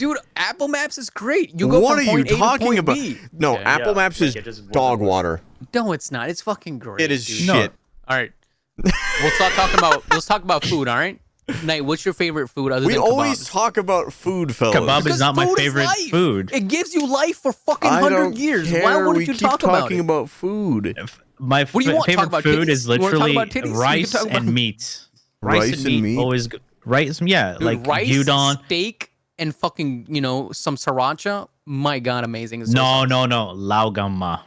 Dude, Apple Maps is great. You go What from are you point A to talking point about? B. No, Yeah, Apple Maps is dog water. No, it's not. It's fucking great. It is dude. shit. All right. We'll start talking about. Let's talk about food. All right. Knight, what's your favorite food other We than always kebabs? talk about food, fellas. Kebab is not my food favorite life. food. It gives you life for fucking I 100 don't years. care. Why wouldn't we you keep talk about talking it? about food. My What do you want? Talk favorite about food titties? is You wanna talk literally about titties? We can rice talk about- and meat. Rice and meat? Always good. Rice, yeah, Dude, like rice, udon. steak, and fucking some sriracha. My God, amazing. It's No, so no, no, laugama.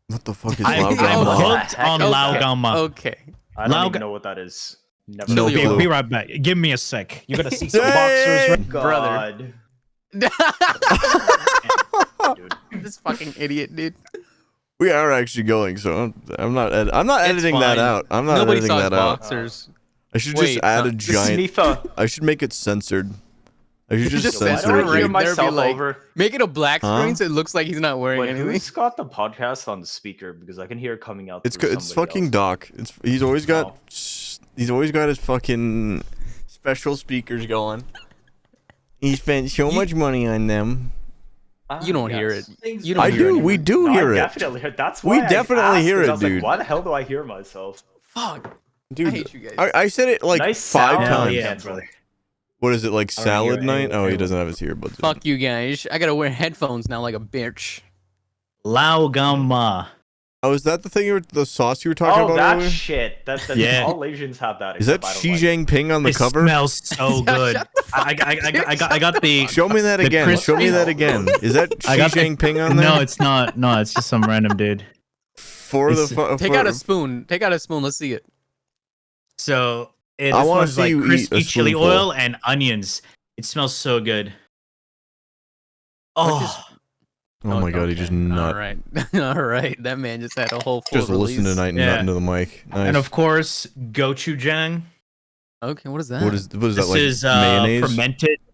What the fuck is I'm Laogama? hooked on Okay. Laogama. Okay. I don't Laog- even know what that is. Never No heard of clue. it. Be right back. Give me a sec. You're gonna see some Hey! boxers. Right? Brother. God. Dude. This fucking idiot, dude. We are actually going, so I'm not. I'm not It's editing that fine. out. I'm not Nobody editing saw that out. boxers. I should Wait, just add a This giant. Smitha. I should make it censored. I should just Just Why censor do I it. censor hear it dude. right there, be myself like- over? Make it a black Huh? screen so it looks like he's not wearing Wait, anything. who's got the podcast on the speaker? Because I can hear it coming out. It's through it's somebody fucking else. Doc. He's always got Oh. he's always got his fucking special speakers going. He spent so much money on them. You don't hear it. Things You don't I hear do. it. We do No, hear I it, definitely hear. That's We why definitely I asked, hear 'cause it, I was like, dude. why the hell do I hear myself? Fuck. dude. I hate you guys. I said it like Nice 5 sound. times. Yeah, brother. What is it like I don't salad hear night? anyone- Oh, he anyone. doesn't have his earbuds. in. Fuck you guys. I gotta wear headphones now like a bitch. Laogama. Oh, is that the thing? The sauce you were talking Oh, about that earlier? shit. That's Yeah. all Asians have that. Is that except I Xi don't like it. Jinping on the It cover? smells so good. Shut the fuck I got the. Show me that The again. crisp- Show me that again. Is that I Xi got the- Jinping on there? No, it's not. No, it's just some random dude. For the Take out a spoon. Take out a spoon. Let's see it. So this I wanna one's see like you eat a crispy chili spoonful. oil and onions. It smells so good. Oh, Oh my god, he just nut. All right. All right. That man just had a whole full Just listen release. tonight and Yeah. nut into the mic. Nice. and of course gochujang. Okay, what is that? what is that This like? is mayonnaise?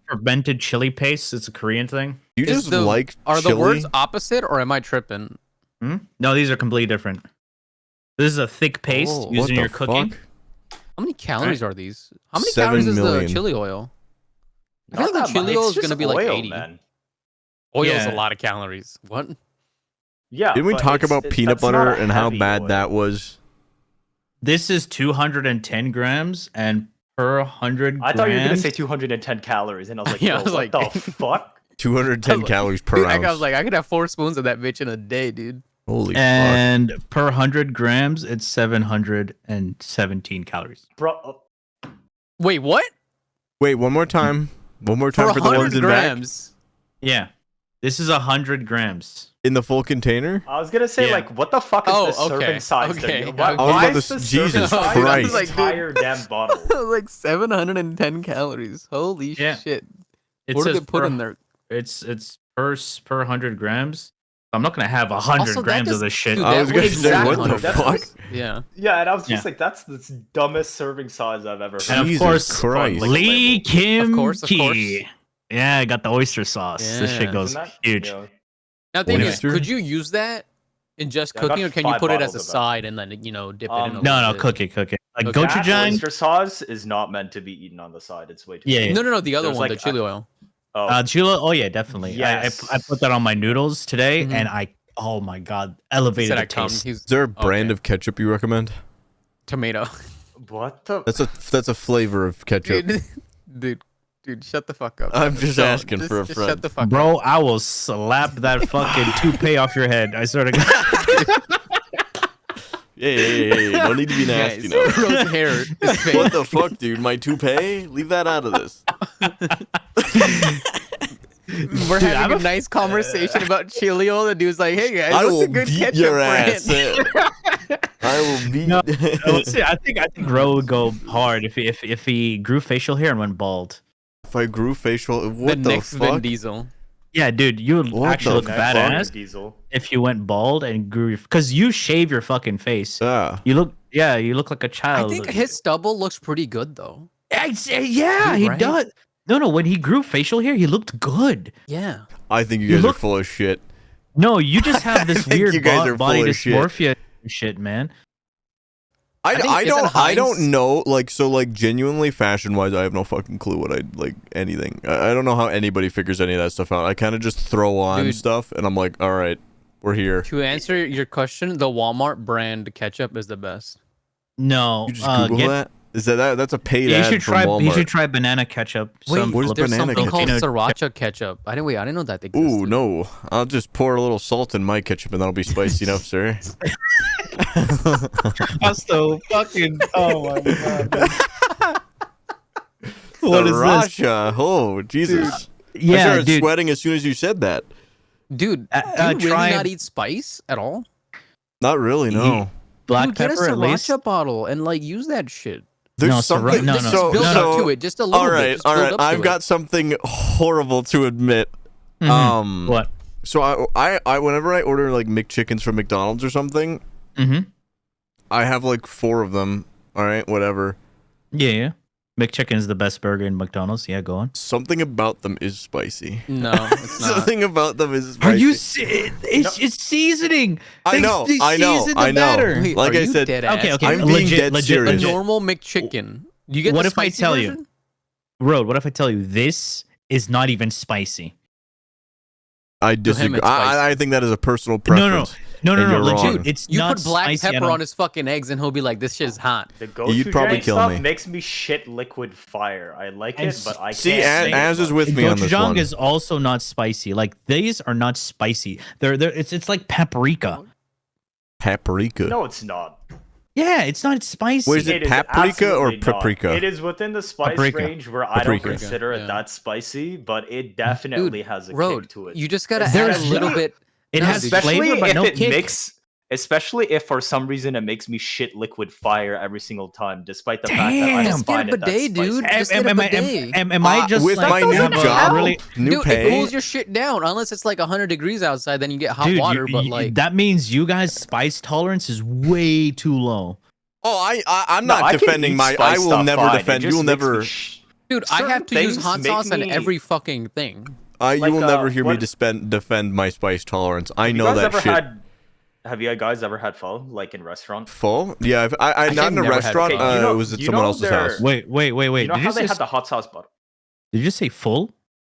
fermented chili paste. It's a Korean thing. You Is just the- like Are chili? the words opposite or am I tripping? No, these are completely different. This is a thick paste Oh. What used in the your cooking. fuck? How many calories are these? How many 7 calories is million. the chili oil? I Not feel like that chili much. oil It's is gonna just be like oil, 80. Man. Oil is Yeah. a lot of calories. What? Yeah. Didn't we but talk it's- about it- peanut that's not butter a and how heavy bad oil. that was? This is 210 grams, and per 100 I thought you were gonna grams- say 210 calories, and I was like, Yeah, I yo, was what like- the fuck? 210 like- calories per Dude, ounce. I was like, I could have 4 spoons of that bitch in a day, dude. Holy fuck. and per 100 grams, it's 717 calories. Bro, Wait, what? Wait, one more time. One more For time for the 100 ones in back. grams. Yeah, this is 100 grams. In the full container? I was gonna say, Yeah. like, what the fuck is Oh, the okay, serving size okay, thing? Why, okay. I was why about is to the s- serving Jesus size Christ. of the entire damn bottle? Like 710 calories. Holy Yeah. shit. It What do says they put per, in there? It's per 100 grams. I'm not gonna have 100 Also, that grams of just- this shit. dude, I that was gonna would say, exactly what the 100 fuck? calories. Yeah. Yeah, and I was just Yeah. like, that's the dumbest serving size I've ever heard. And of Jesus course, Christ. Like, Lee label. Kim Of course, of course. Ki. Yeah, I got the oyster sauce. This Yeah. shit goes Isn't that, huge. you know, Now, the thing is, Oyster? could you use that in just Yeah, I got cooking, or can you 5 put it as bottles a of that. side and then, dip it in a No, little no, bit? cook it. Like Okay. that gochujang. oyster sauce is not meant to be eaten on the side. It's way too. Yeah, yeah. No, the other There's one, like- the chili oil. Oh, Chula. Oh yeah, definitely. Yes. I put that on my noodles today, Mhm. and oh my god, He elevated said the I come. taste. He's Is there a brand Okay. of ketchup you recommend? tomato. what the? That's a flavor of ketchup. Dude, shut the fuck up. I'm just Don't. asking for a just friend. Shut the fuck up. Bro, I will slap that fucking toupee off your head. I swear to God. Yeah. No need to be nasty Guys, now. Rose's hair is fake. What the fuck, dude? My toupee? Leave that out of this. We're Dude, having I'm a nice conversation about chili oil. The dude's like, "Hey guys, I what's will a good beat ketchup your brand?" ass. I will beat. No, I think Ro would go hard if he grew facial hair and went bald. If I grew facial, The what the next Vin fuck? Diesel. Yeah, dude, you would What actually the look fuck? badass Diesel. if you went bald and grew because you shave your fucking face. Yeah. You look like a I child. think his stubble looks pretty good though. Yeah, Dude, he right? does. No, when he grew facial hair, he looked good. Yeah. I think you You guys look- are full of shit. No, you just have this think weird you guys are body full of shit. dysmorphia shit, man. I don't know, like, so, like, genuinely fashion-wise, I have no fucking clue what anything. I don't know how anybody figures any of that stuff out. I kind of just throw on stuff, and I'm like, all right, we're here. To answer your question, the Walmart brand ketchup is the best. No, You just Google that? Is that's a paid ad from Walmart. You should try banana ketchup. Wait, where's there's banana something ketchup? called sriracha ketchup. I didn't know that existed. Ooh, no. I'll just pour a little salt in my ketchup, and that'll be spicy enough, sir. That's so fucking. Oh my god. What is this? Sriracha. Oh, Jesus. Yeah, I started dude. sweating as soon as you said that. Dude, do you really not eat spice at all? Not really, no. Black Dude, get a pepper at least. sriracha bottle and like use that shit. There's something. Just build up to it, just a little bit. All right. I've got something horrible to admit. What? So I whenever I order like McChickens from McDonald's or something, I have like 4 of them. All right, whatever. Yeah. McChicken is the best burger in McDonald's. Yeah, go on. Something about them is spicy. No, it's not. Something about them is spicy. Are you? It's seasoning. I know. Wait, Like I said, Okay. I'm being dead A serious. normal McChicken. You get What the if I spicy tell version? you, Road? What if I tell you this is not even spicy? I disagree. I think that is a personal preference. No, you're legit. wrong. It's You not put black spicy pepper on his fucking eggs and he'll be like, this shit's hot. The You'd probably kill stuff me. makes me shit liquid fire. I like it, but I See, can't. Az is with me on this Gochujang one. is also not spicy. Like these are not spicy. It's like paprika. Paprika. No, it's not. Yeah, it's not spicy. Wait, is it is paprika or absolutely not. paprika? It is within the spice Paprika. range where I don't Paprika. consider it that spicy, but it definitely has a Road, kick to it. you just gotta There add a is little no- bit. It has especially flavor, but if no it kick. Especially if for some reason it makes me shit liquid fire every single time, despite the fact that I Damn. don't Just get a find it that bidet, spicy. dude. Just get a bidet. Am I just with like, my new have a job, really, new Dude, pay? it cools your shit down. Unless it's like 100 degrees outside, then you get hot dude, water. But like, that means you guys' spice tolerance is way too low. Oh, I'm No, not I can defending eat my. spice I will stuff never fine. It defend. just You'll makes me never. dude, I certain have to use things hot make sauce on me- every fucking thing. You will never hear me what- defend my spice tolerance. I Have you know guys that ever shit. Have you guys ever had pho, like in restaurant? Pho? Yeah, I not in a never had restaurant. pho. You know- it was at you someone know else's their- house. Wait. You know Did how you they say? had the hot sauce bottle? Did you say full?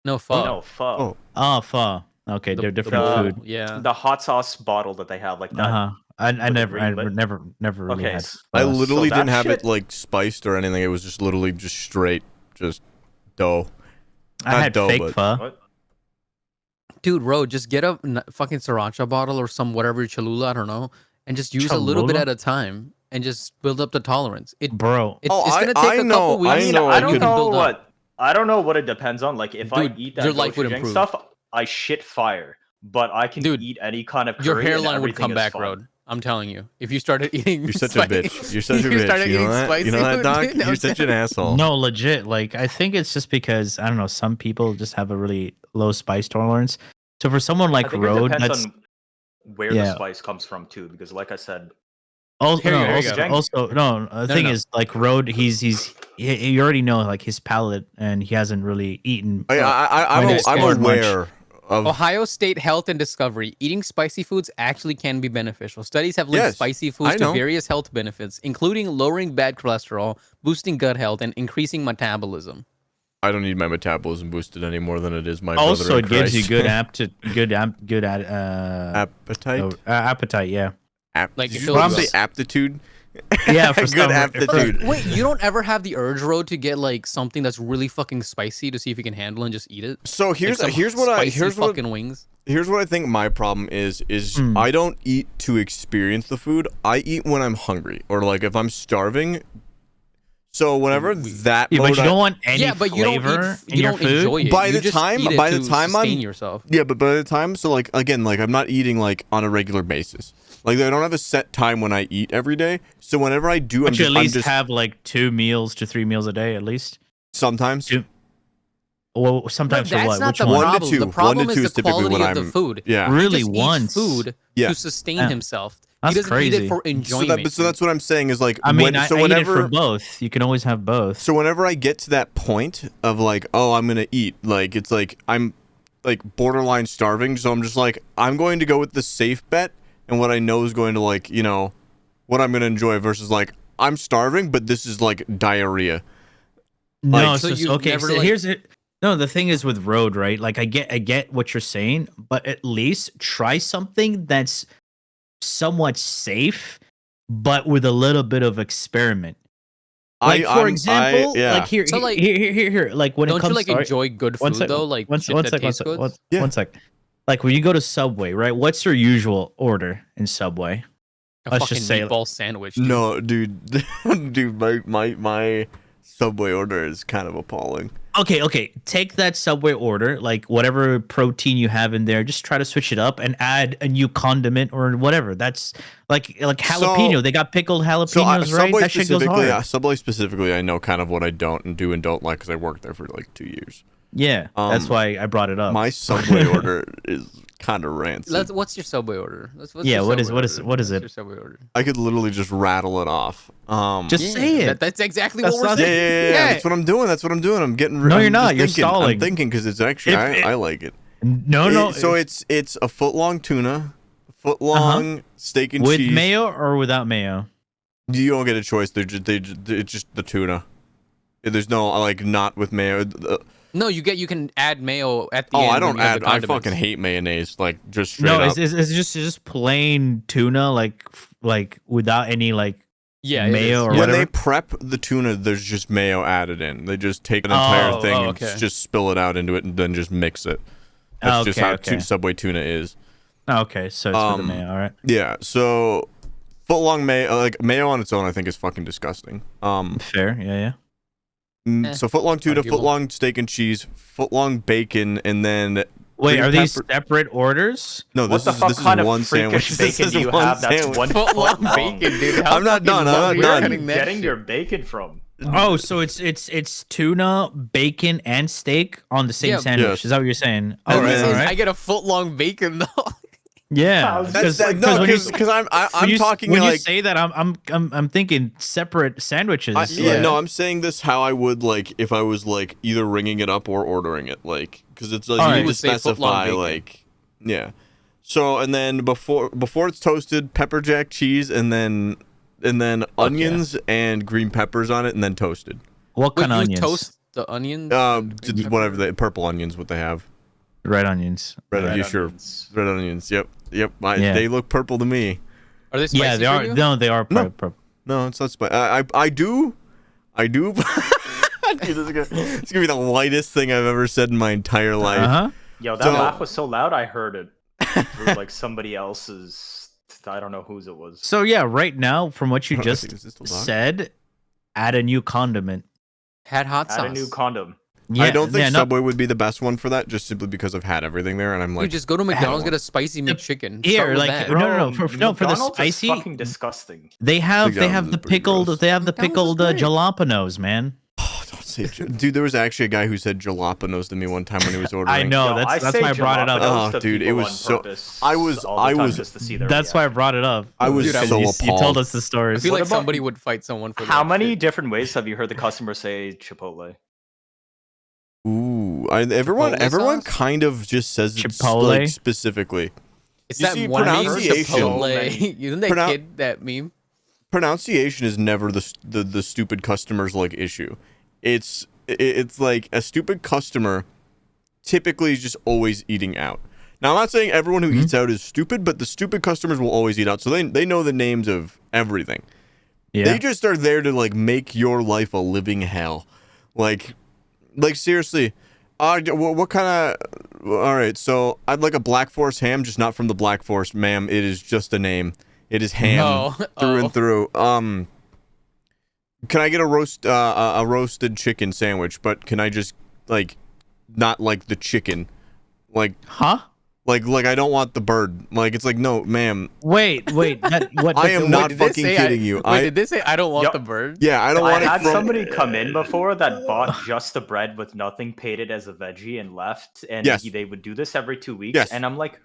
No pho. No, pho. Oh. Oh, pho. Okay, they're different food. Yeah. The hot sauce bottle that they have, like that. Uh huh. I the never green lid? never really Okay, had. s- I pho. literally so didn't that have shit- it like spiced or anything. It was just literally just straight, just dough. I not had dough, fake but- pho. What? Dude, Road, just get a fucking sriracha bottle or some whatever Cholula, I don't know, and just use a little bit Cholula? at a time and just build up the tolerance. Bro, It's Oh, gonna I take a know- couple I weeks. know I I don't could know build up. what. I don't know what it depends on. Like if I Dude, eat that your life would gochujang improve. stuff, I shit fire. But I can Dude, eat any kind of curry Your and hairline would everything come is back, fine. Road. I'm telling you. If you started eating, You're such a bitch. You're such a you started bitch. You know eating that? spicy You know that, food, Doc? dude? No, You're I'm such an saying- asshole. no, legit. Like I think it's just because I don't know. Some people just have a really low spice tolerance. So for someone I like think Road, it depends that's on where yeah. the spice comes from too. Because like I said, also Here you no, go, also, here you go. also no. The thing no. is, like Road, you already know like his palate, and he hasn't really eaten. I'm explored much. aware of. Ohio State Health and Discovery. Eating spicy foods actually can be beneficial. Studies have linked Yes, spicy foods I to know. various health benefits, including lowering bad cholesterol, boosting gut health, and increasing metabolism. I don't need my metabolism boosted any more than it is my Also, brother in it gives you Christ. good appetite. appetite. Yeah, Like, Did it you fills you say up. aptitude? yeah. For Good some- aptitude. Wait, you don't ever have the urge, Road, to get like something that's really fucking spicy to see if you can handle and just eat it? So Like here's some what spicy fucking wings. here's what I think my problem is I don't eat to experience the food. I eat when I'm hungry or like if I'm starving. So whenever that Yeah, but mode you don't want any Yeah, but you don't flavor eat. in You your don't food. enjoy it. By You the just time- eat it by the to time I'm- sustain yourself. Yeah, but by the time, so like again, like I'm not eating like on a regular basis. Like I don't have a set time when I eat every day. So whenever I do, But you at least I'm just have like 2 meals to 3 meals a day at least. sometimes. Two- Well, sometimes for That's what? not Which the one? One to problem. two. The One to problem two is is the typically quality when of the I'm- food. Yeah. He Really just eats once. food Yeah. to sustain Yeah. himself. That's He doesn't eat crazy. it for So enjoyment. so that's what I'm saying is like I mean, when, I so eat it whenever for both. You can always have both. so whenever I get to that point of like, oh, I'm gonna eat, like it's like I'm like borderline starving, so I'm just like I'm going to go with the safe bet and what I know is going to like, you know, what I'm gonna enjoy versus like I'm starving, but this is like diarrhea. No, so you've okay. never, So like- here's it. No, the thing is with road, right? Like I get what you're saying, but at least try something that's somewhat safe, but with a little bit of experiment. Like for example, like here, So, like, here. Like when it Don't comes you like to enjoy good one food sec, though? Like one shit sec, that one tastes sec, good? one sec. Like when you go to Subway, right? What's your usual order in Subway? A Let's fucking just say- meatball sandwich. Dude. No, dude, dude, my Subway order is kind of appalling. Okay. Take that Subway order, like whatever protein you have in there, just try to switch it up and add a new condiment or whatever. That's like jalapeno. So- They got pickled So jalapenos, right? Subway That shit goes specifically, hard. Subway specifically, I know kind of what I don't do and don't like because I worked there for like 2 years. Yeah, that's Um, why I brought it up. My Subway order is kind of rancid. What's your Subway order? What's Yeah, your what is- Subway what is- order? what is What's it? Your Subway order? I could literally just rattle it off. Just say it. That's exactly That's what we're not- Yeah, saying. That's what I'm doing. That's what I'm doing. I'm getting. No, I'm you're not. just You're thinking. stalling. I'm thinking because it's actually I like it. No. So it's a foot long tuna, foot long steak and with cheese. mayo or without mayo. You don't get a choice. It's just the tuna. There's no like not with mayo. No, you can add mayo at the Oh, end. I when don't you have add. the I condiments. fucking hate mayonnaise. Like just straight No, up. it's just plain tuna, like without any like Yeah, it mayo is. or When whatever. they prep the tuna, there's just mayo added in. They just take an entire thing and okay. just spill it out into it and then just mix it. That's just how Okay. Subway tuna is. Okay, so it's with the mayo, all right. Yeah, so foot long mayo, like mayo on its own, I think is fucking disgusting. Fair, yeah. So foot long tuna, arguable. foot long steak and cheese, foot long bacon, and then Wait, green are these pepper- separate orders? No, What this the is fuck this kind is of one sandwich. freakish This bacon is do you one have that's sandwich. 1 Foot long long? bacon, dude. How I'm not fucking done, I'm long not are you done. cutting that Getting shit? your bacon from? Oh, so it's tuna, bacon, and steak on the same Yeah. sandwich. Yes. Is that what you're saying? And All right, then- all I right. get a foot long bacon though. Yeah, That's That's when you- because I'm when you- talking when you like say that I'm thinking separate sandwiches. no, I'm saying this how I would like if I was like either ringing it up or ordering it, like because it's like All you right. need You to would say foot-long specify bacon. like So and then before it's toasted, pepper jack cheese, and then onions and green peppers on it, and then toasted. What Wait, kind of you onions? toast the onions? and green pepper? Whatever the purple onions, what they have. Red onions. Red, Red you sure? onions. Red onions. Yep. Yeah. They look purple to me. Are they spicy Yeah, they for are. you? No, they are. No. No. No, it's not spicy. I do. Dude, this is gonna be the whitest thing I've ever said in my entire life. Uh-huh. Yo, that So- laugh was so loud I heard it through like somebody else's. I don't know whose it was. So yeah, right now, from what you I just think it's just a dog. said, add a new condiment. Had hot sauce. Add a new condom. Yeah, I don't think yeah, no- Subway would be the best one for that, just simply because I've had everything there, and I'm You like, just go to McDonald's, one. get a spicy McChicken. Here, Start with like, that. no, no, for the McDonald's is spicy- fucking disgusting. they have McDonald's is the pretty pickled gross. they have the McDonald's is pickled great. jalapenos, man. oh, don't say dude. There was actually a guy who said jalapenos to me one time when he was ordering. I know. Yo, that's say why I brought it up. jalapenos Oh, to dude, it people was on so- purpose I was- all the I time was- just to see their That's why I reaction. brought it up. I was Dude, I so was- appalled. You told us the I stories. feel What like about- somebody would fight someone for How that many shit. different ways have you heard the customer say Chipotle? Ooh, everyone Chipotle sauce? kind of just says it Chipotle? like specifically. It's You that see, one meme, pronunciation- Chipotle. Isn't that Pronou- kid that meme? Pronunciation is never the stupid customer's like issue. It's like a stupid customer typically is just always eating out. Now I'm not saying everyone who eats out is stupid, but the stupid customers will always eat out, so they know the names of everything. Yeah. They just are there to like make your life a living hell. Like seriously. What kind of? All right, so I'd like a Black Forest ham, just not from the Black Forest, ma'am. It is just a name. It is ham Oh, through oh. and through. Can I get a roasted chicken sandwich? But can I just like not like the chicken, like Huh? I don't want the bird. Like it's like no, ma'am. Wait. That, what? I am what- not Did they fucking say kidding you. Wait, did they say I don't want Yup. the bird? Yeah, I don't I want had it from. somebody come in before that bought just the bread with nothing, paid it as a veggie, and left. And Yes. they would do this every 2 weeks. Yes. And I'm like,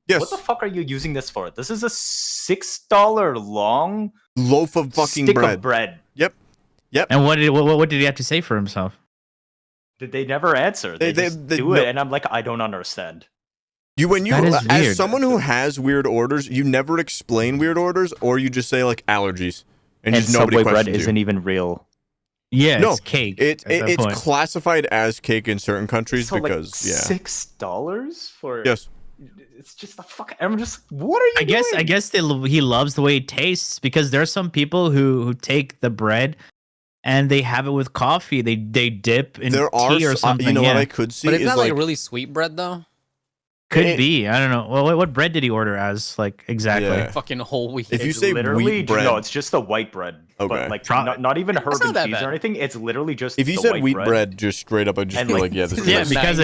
Yes, what the fuck are you using this for? This is a $6 long loaf of fucking stick bread. of bread. And what did he have to say for himself? Did they never answer? They, just do no. it, and I'm like, I don't understand. That is As weird. someone who has weird orders, you never explain weird orders, or you just say like allergies. and just Subway nobody bread questions you. isn't even real. Yeah, No, it's cake. It's at that point. classified as cake in certain countries So because like $6 for yes. It's just a fuck. I'm just. What are you? I doing? guess he loves the way it tastes because there are some people who take the bread and they have it with coffee. They dip in There are tea or something. you know yeah. what I could see But isn't is that like like really sweet bread though? Could be. I don't know. Well, what bread did he order as? Like exactly. Yeah. Fucking whole wheat. If you It's say literally wheat bread, no, it's just the white bread. Okay. But like Pro- not even herb not and that cheese bad. or anything. It's literally just if you the said white wheat bread, just straight up, I'd just And, be like, like, yeah, this is Yeah, like, because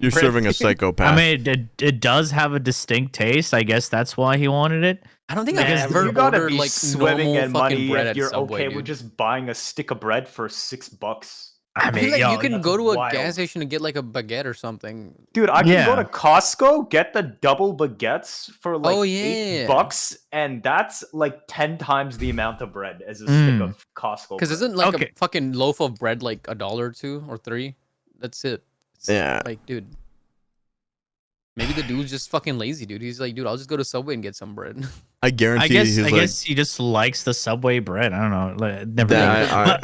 you're serving a psychopath. I mean, it does have a distinct taste. I guess that's why he wanted it. I don't think Man, I've ever you gotta ordered be like swimming normal in fucking money bread if at you're Subway, okay dude. with just buying a stick of bread for $6. I I feel mean, like yo, you can that's go to a wild. gas station and get like a baguette or something. Dude, I can go Yeah. to Costco, get the double baguettes for like Oh, yeah. $8, and that's like 10 times the amount of bread as a stick Mm. of Costco. Because bread. isn't like Okay. a fucking loaf of bread like $1 or $2 or $3? That's it. It's Yeah. Like, dude. Maybe the dude's just fucking lazy, dude. He's like, dude, I'll just go to Subway and get some bread. I guarantee I guess he's I like, guess he just likes the Subway bread. I don't know. Like, never. Yeah,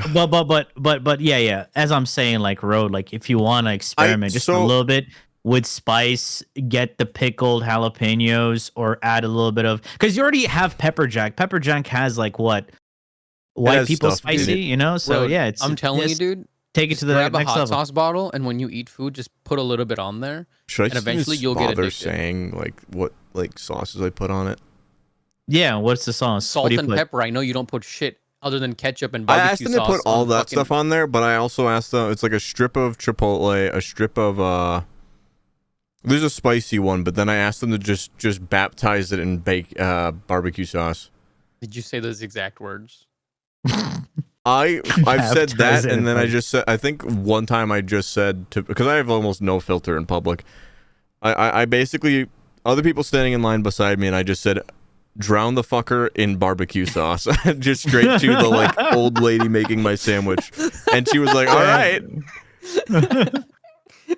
But yeah. As I'm saying, like Road, like if you want to experiment just a so- little bit with spice, get the pickled jalapenos or add a little bit of because you already have pepper jack. Pepper jack has like what white has people stuff, dude. spicy, you know. So Road, yeah, it's I'm telling you, just dude. take it Just to the grab a next hot level. sauce bottle, and when you eat food, just put a little bit on there. should I and just eventually even you'll get bother addicted. saying like what like sauces I put on it? Yeah, what's the sauce? What Salt do you and put? pepper. I know you don't put shit other than ketchup and I barbecue asked them to sauce. put all on that fucking- stuff on there, but I also asked them. It's like a strip of Chipotle, a strip of There's a spicy one, but then I asked them to just baptize it in barbecue sauce. Did you say those exact words? I've said Baptize that, it in and then I barbecue. just said. I think one time I just said to because I have almost no filter in public. I basically other people standing in line beside me, and I just said, "Drown the fucker in barbecue sauce," just straight to the like old lady making my sandwich, and she was like, "All right,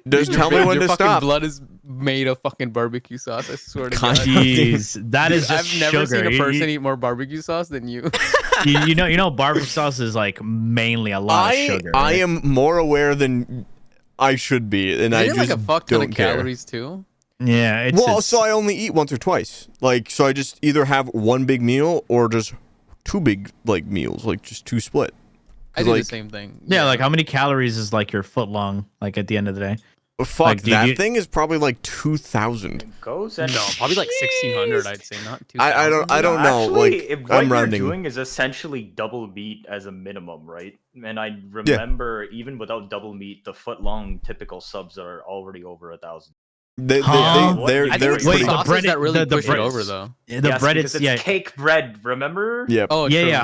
just tell me when Your to fucking stop." blood is made of fucking barbecue sauce. I swear to God. Jeez, that is Dude, just I've never sugar. seen a You- person eat more barbecue sauce than you. you know, barbecue sauce is like mainly a lot of sugar. I right? am more aware than I should be, and I Isn't it just like a fuck ton don't of care. calories too? Yeah, it's Well, it's- so I only eat once or twice. Like, so I just either have one big meal or just two big like meals, like just two split. I do like- the same thing. yeah, like how many calories is like your foot long? Like at the end of the day, Fuck, Like, dude, that you- thing is probably like 2,000. It goes and No, probably like 1,600. I'd say not 2,000. I don't know. Actually, Like, if what I'm you're rounding. doing is essentially double meat as a minimum, right? And I remember even without double meat, the foot long typical subs are already over 1,000. They're Huh? they're I think they're it's Wait, the the pretty. sauces bread- that really the push bread- it over, though. the Yes, bread because is it's cake bread. Remember? Yeah, Oh, yeah, true. yeah.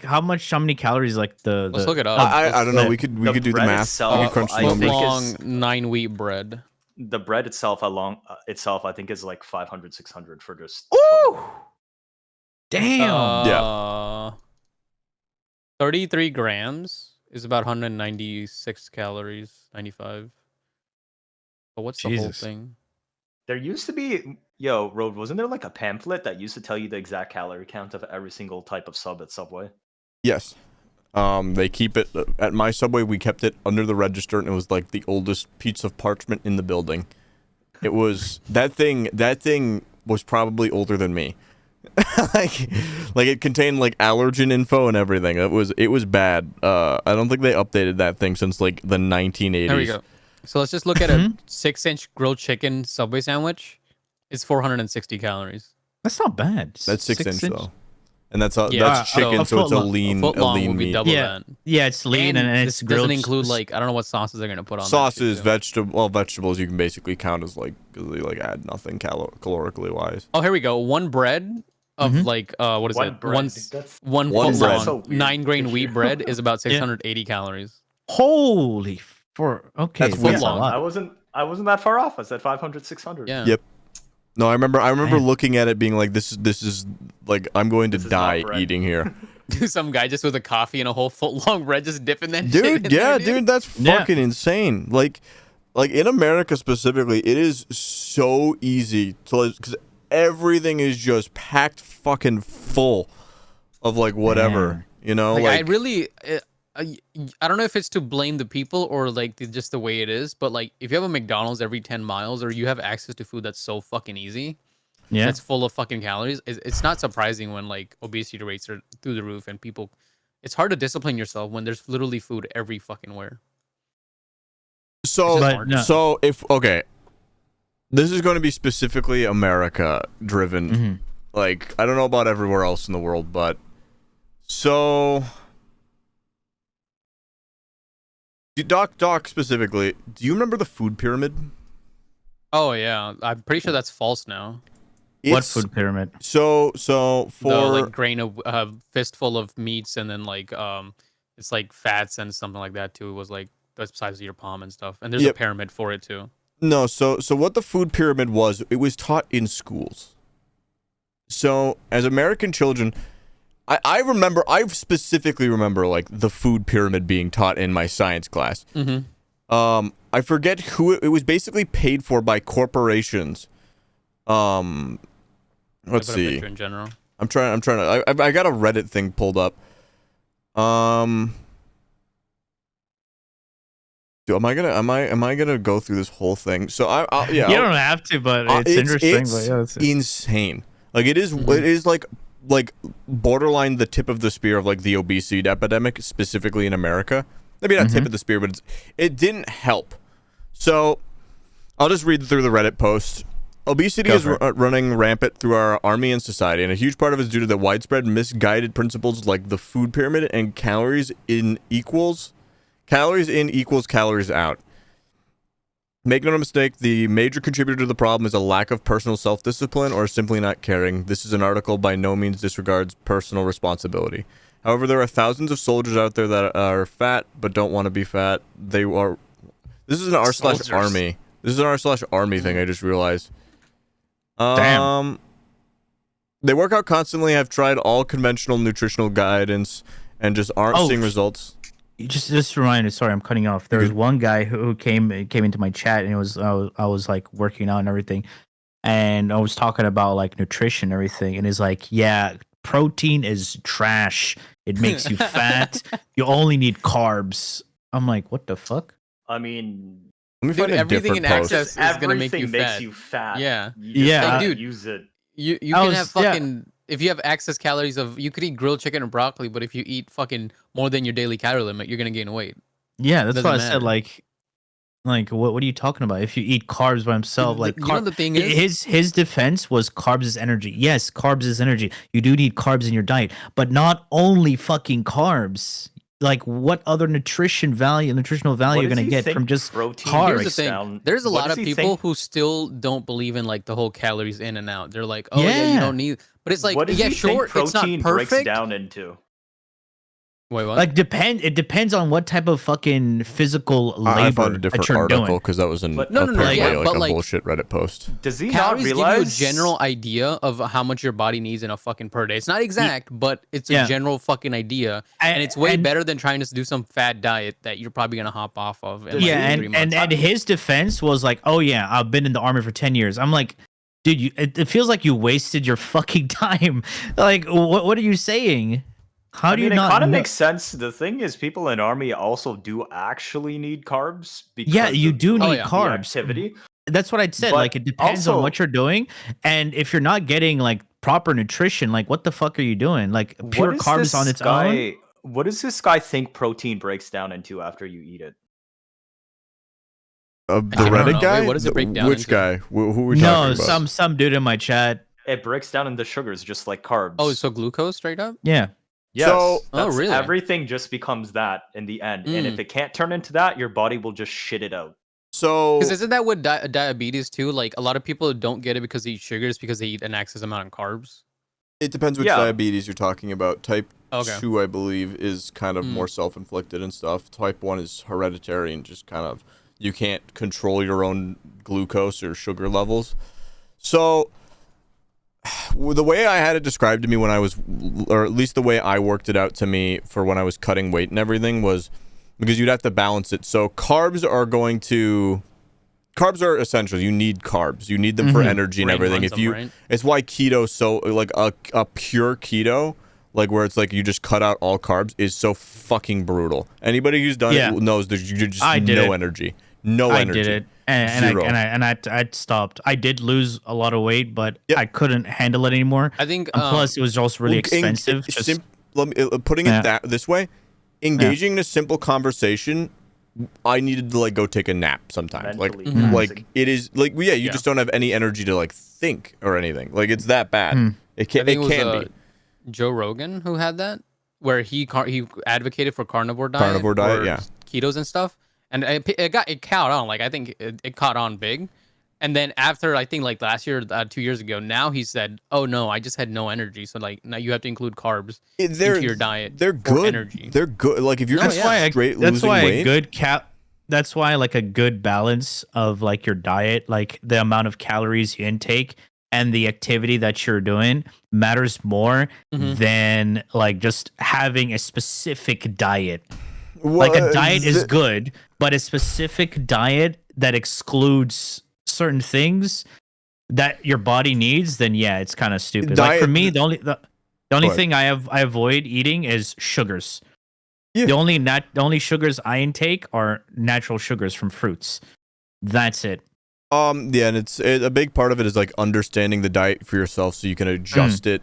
How many calories like the? Let's look it up. I don't know. the- We could do the bread math. itself, We could crunch the I Foot think numbers. long is- 9 wheat bread. The bread itself, I think is like 500, 600 for just. Ooh, damn. Yeah. 33 grams is about 196 calories, 95. But what's the whole Jesus. thing? There used to be, Road, wasn't there like a pamphlet that used to tell you the exact calorie count of every single type of sub at Subway? Yes. They keep it at my Subway. We kept it under the register, and it was like the oldest piece of parchment in the building. It was that thing. That thing was probably older than me. like it contained like allergen info and everything. It was bad. I don't think they updated that thing since like the 1980s. There we go. So let's just look at a 6-inch grilled chicken Subway sandwich. It's 460 calories. That's not bad. That's 6 inch inch? though, and that's Yeah, that's so chicken, a so it's a foot long- lean, A foot long will be meat. double Yeah, that. Yeah, it's lean and this it's grilled. doesn't include like I don't know what sauces they're gonna put on. Sauces, that shit, too. vegetables you can basically count as like because they like add nothing calorically wise. Oh, here we go. One bread of like what is One it? bread. One That's- one One foot bread. long So weird 9 grain to wheat hear. bread is about 680 calories. Holy okay, That's foot that's a long. lot. I wasn't that far off. I said 500, 600. Yeah. Yep. No, I remember Man. looking at it being like this is like I'm going to This is not die bread. eating here. Some guy just with a coffee and a whole foot long bread just dipping that shit Dude, in yeah, there, dude, that's Yeah. fucking insane. Like in America specifically, it is so easy to because everything is just packed fucking full of like whatever, you know, like, like I really, I don't know if it's to blame the people or like just the way it is, but like if you have a McDonald's every 10 miles or you have access to food that's so fucking easy, Yeah. that's full of fucking calories, it's not surprising when like obesity rates are through the roof and people, it's hard to discipline yourself when there's literally food every fucking where. so But no. so if okay, this is going to be specifically America driven. Mhm. Like I don't know about everywhere else in the world, but so Doc specifically, do you remember the food pyramid? Oh yeah, I'm pretty sure that's false now. What food pyramid? So for The like grain of fistful of meats and then like it's like fats and something like that too. It was like the size of your palm and stuff. And there's a pyramid for it too. No, so what the food pyramid was, it was taught in schools. So as American children, I specifically remember like the food pyramid being taught in my science class. Mm-hmm. I forget who it was basically paid for by corporations. Let's see. In general. I'm trying to. I got a Reddit thing pulled up. Dude, am I gonna go through this whole thing? So yeah. You don't have to, but it's interesting. But yeah, it's insane. Like it is. It is like borderline the tip of the spear of like the obesity epidemic, specifically in America. Maybe not tip of the spear, but it didn't help. So I'll just read through the Reddit post. Obesity is running rampant through our army and society, and a huge part of it is due to the widespread misguided principles like the food pyramid and calories in equals calories out. Make no mistake, the major contributor to the problem is a lack of personal self-discipline or simply not caring. This is an article by no means disregards personal responsibility. However, there are thousands of soldiers out there that are fat but don't want to be fat. This is an r/army. This is an r/army thing, I just realized. Damn. They work out constantly, have tried all conventional nutritional guidance, and just aren't seeing results. Just reminded. Sorry, I'm cutting off. There was one guy who came into my chat, and I was like working out and everything, and I was talking about like nutrition and everything, and he's like, "Yeah, protein is trash. It makes you fat. You only need carbs." I'm like, "What the fuck?" I mean, let me find everything in post. access is gonna make you makes fat. you fat. Yeah. You just Like, dude, use it. You can have fucking if you have excess calories of you could eat grilled chicken or broccoli, but if you eat fucking more than your daily calorie limit, you're gonna gain weight. Yeah, that's why I Doesn't said matter. what are you talking about? If you eat carbs by himself, like You know the thing is, his defense was carbs is energy. Yes, carbs is energy. You do need carbs in your diet, but not only fucking carbs. Like what other nutritional value you're gonna get from just protein carbs? here's the thing. There's a lot of people who still don't believe in like the whole calories in and out. They're like, oh yeah, you don't need. But it's like, what does yeah, he sure, think it's not protein perfect. breaks down into? Wait, what? Like it depends on what type of fucking physical labor I found a different that you're article doing. because that was No, apparently but a like bullshit Reddit post. Does he calories not realize? give you a general idea of how much your body needs in a fucking per day. It's not exact, but it's a general fucking idea, and it's way better than trying to do some fat diet that you're probably gonna hop off of. In like 3 months. and his defense was like, oh yeah, I've been in the army for 10 years. I'm like, dude, it feels like you wasted your fucking time. Like, what are you saying? How do you not? It kind of makes sense. The thing is, people in army also do actually need carbs. Because you do need the carbs. activity. That's what I said. But like, it depends on what you're doing, and if you're not getting like proper nutrition, like what the fuck are you doing? Like pure carbs on its own. What does this guy think protein breaks down into after you eat it? The Reddit guy? Wait, what does it break down Which into? guy? Who are we talking about? Some dude in my chat. It breaks down into sugars, just like carbs. Oh, so glucose straight up? Yeah. Yes. So- really? Everything just becomes that in the end, and if it can't turn into that, your body will just shit it out. So Because isn't that with diabetes too? Like a lot of people don't get it because they eat sugars because they eat an excess amount of carbs. it depends which diabetes you're talking about. Type 2, I believe, is kind of more self-inflicted and stuff. Type 1 is hereditary and just kind of you can't control your own glucose or sugar levels. So the way I had it described to me when I was, or at least the way I worked it out to me for when I was cutting weight and everything was because you'd have to balance it. So carbs are essential. You need carbs. You need them for energy and everything. If you, it's why keto so like a pure keto like where it's like you just cut out all carbs, is so fucking brutal. Anybody who's done it knows there's just no energy. No energy. I did it, and I stopped. I did lose a lot of weight, but I couldn't handle it anymore. I think plus it was also really expensive. Putting it this way, engaging in a simple conversation, I needed to like go take a nap sometimes. Mentally like it is like you just don't have any energy to like think or anything. Like it's that bad. It can be. Joe Rogan who had that, where he advocated for carnivore diet, ketos and stuff, and it caught on. Like I think it caught on big, and then after I think like last year, 2 years ago, now he said, "Oh no, I just had no energy, so like now you have to include carbs into your diet. They're good. Energy. They're good. Like if you're that's why weight, that's why like a good balance of like your diet, like the amount of calories you intake and the activity that you're doing matters more than like just having a specific diet. Like a diet is good, but a specific diet that excludes certain things that your body needs, then it's kind of stupid. Like for me, the only thing I avoid eating is sugars. Yeah. The only sugars I intake are natural sugars from fruits. That's it. And it's a big part of it is like understanding the diet for yourself so you can adjust it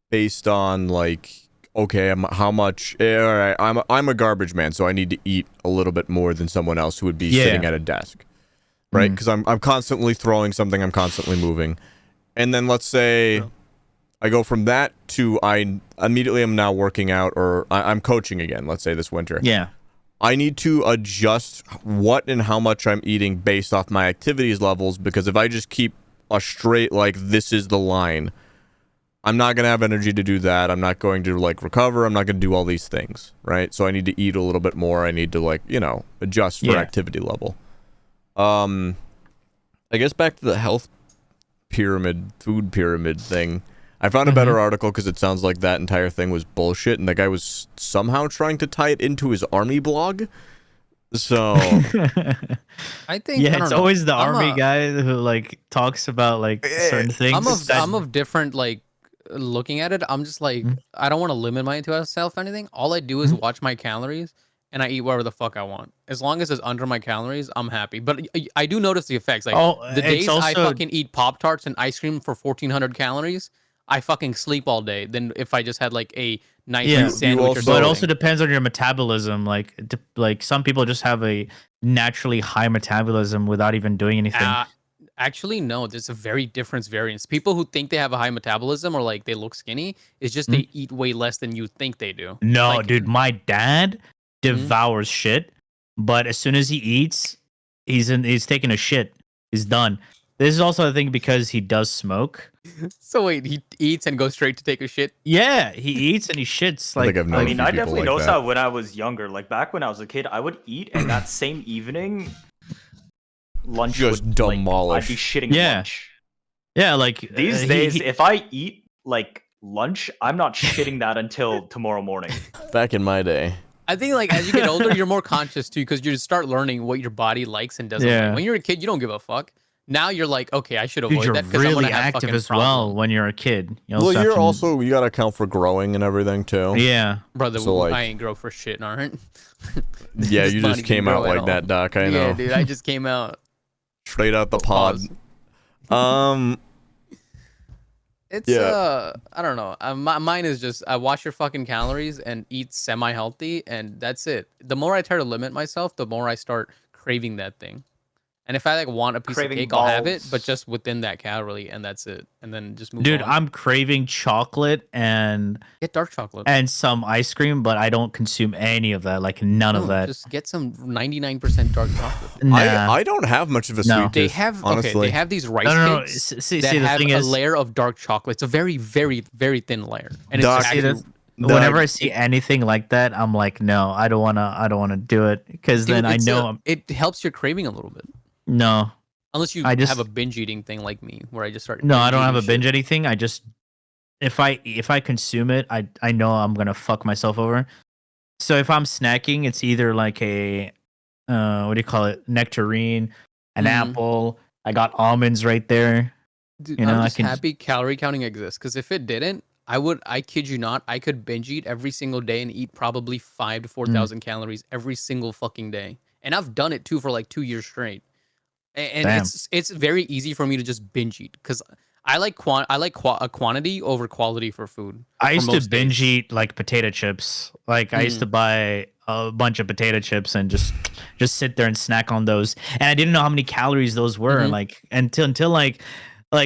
based on like, okay, how much? All right, I'm a garbage man, so I need to eat a little bit more than someone else who would be sitting at a desk, right? Because I'm constantly throwing something, I'm constantly moving, and then let's say I go from that to I immediately am now working out or I'm coaching again. Let's say this winter. Yeah. I need to adjust what and how much I'm eating based off my activities levels, because if I just keep a straight, like, this is the line, I'm not going to have energy to do that. I'm not going to, like, recover. I'm not going to do all these things, right? So I need to eat a little bit more. I need to, like, adjust for activity level. I guess back to the health pyramid, food pyramid thing. I found a better article because it sounds like that entire thing was bullshit, and the guy was somehow trying to tie it into his army blog. So I think it's always the army guy who like talks about like certain things. I'm of different like looking at it. I'm just like I don't want to limit myself anything. All I do is watch my calories and I eat whatever the fuck I want. As long as it's under my calories, I'm happy. But I do notice the effects. Like the days I fucking eat Pop-Tarts and ice cream for 1,400 calories. I fucking sleep all day. Then if I just had like a nice sandwich or something. But it also depends on your metabolism. Like some people just have a naturally high metabolism without even doing anything. Actually, no. There's a very different variance. People who think they have a high metabolism or like they look skinny, it's just they eat way less than you think they do. No, like, dude, my dad devours shit, but as soon as he eats, he's taking a shit. He's done. This is also, I think, because he does smoke. So wait, he eats and goes straight to take a shit? Yeah, he eats and he shits. Like, I definitely noticed that when I was younger. Like back when I was a kid, I would eat, and that same evening, lunch just would demolish. I'd be shitting lunch. Yeah, like these days, if I eat like lunch, I'm not shitting that until tomorrow morning. Back in my day. I think like as you get older, you're more conscious too, because you start learning what your body likes and doesn't like. When you're a kid, you don't give a fuck. Now you're like, okay, I should avoid that because I'm gonna have active as problem. well when you're a kid. You gotta account for growing and everything too. Yeah, brother, so, like, I ain't grow for shit, alright. Yeah, you just came out like that, Doc. I know. Yeah, dude, I just came out straight out the pod. It's I don't know. Mine is just I watch your fucking calories and eat semi-healthy, and that's it. The more I try to limit myself, the more I start craving that thing. And if I like want a piece of cake, I'll have it, but just within that calorie, and that's it. And then just move on. Dude, I'm craving chocolate and get dark chocolate and some ice cream, but I don't consume any of that. Like none of that. Just get some 99% dark chocolate. Nah. I don't have much of a sweet tooth. They have these rice cakes that have a layer of dark chocolate. It's a very, very, very thin layer. And it's whenever I see anything like that, I'm like, no, I don't wanna do it because then I know it helps your craving a little bit. No, unless you have a binge eating thing like me, where I just start. No, I don't have a binge eating thing. I just if I consume it, I know I'm gonna fuck myself over. So if I'm snacking, it's either like a what do you call it? Nectarine, an apple. I got almonds right there. Dude, I'm just happy calorie counting exists, because if it didn't, I kid you not, I could binge eat every single day and eat probably 5 to 4,000 calories every single fucking day. And I've done it too for like 2 years straight. And Damn. it's very easy for me to just binge eat because I like quantity over quality for food. I for used to most binge days. eat like potato chips. Like I used to buy a bunch of potato chips and just sit there and snack on those. And I didn't know how many calories those were. Like until like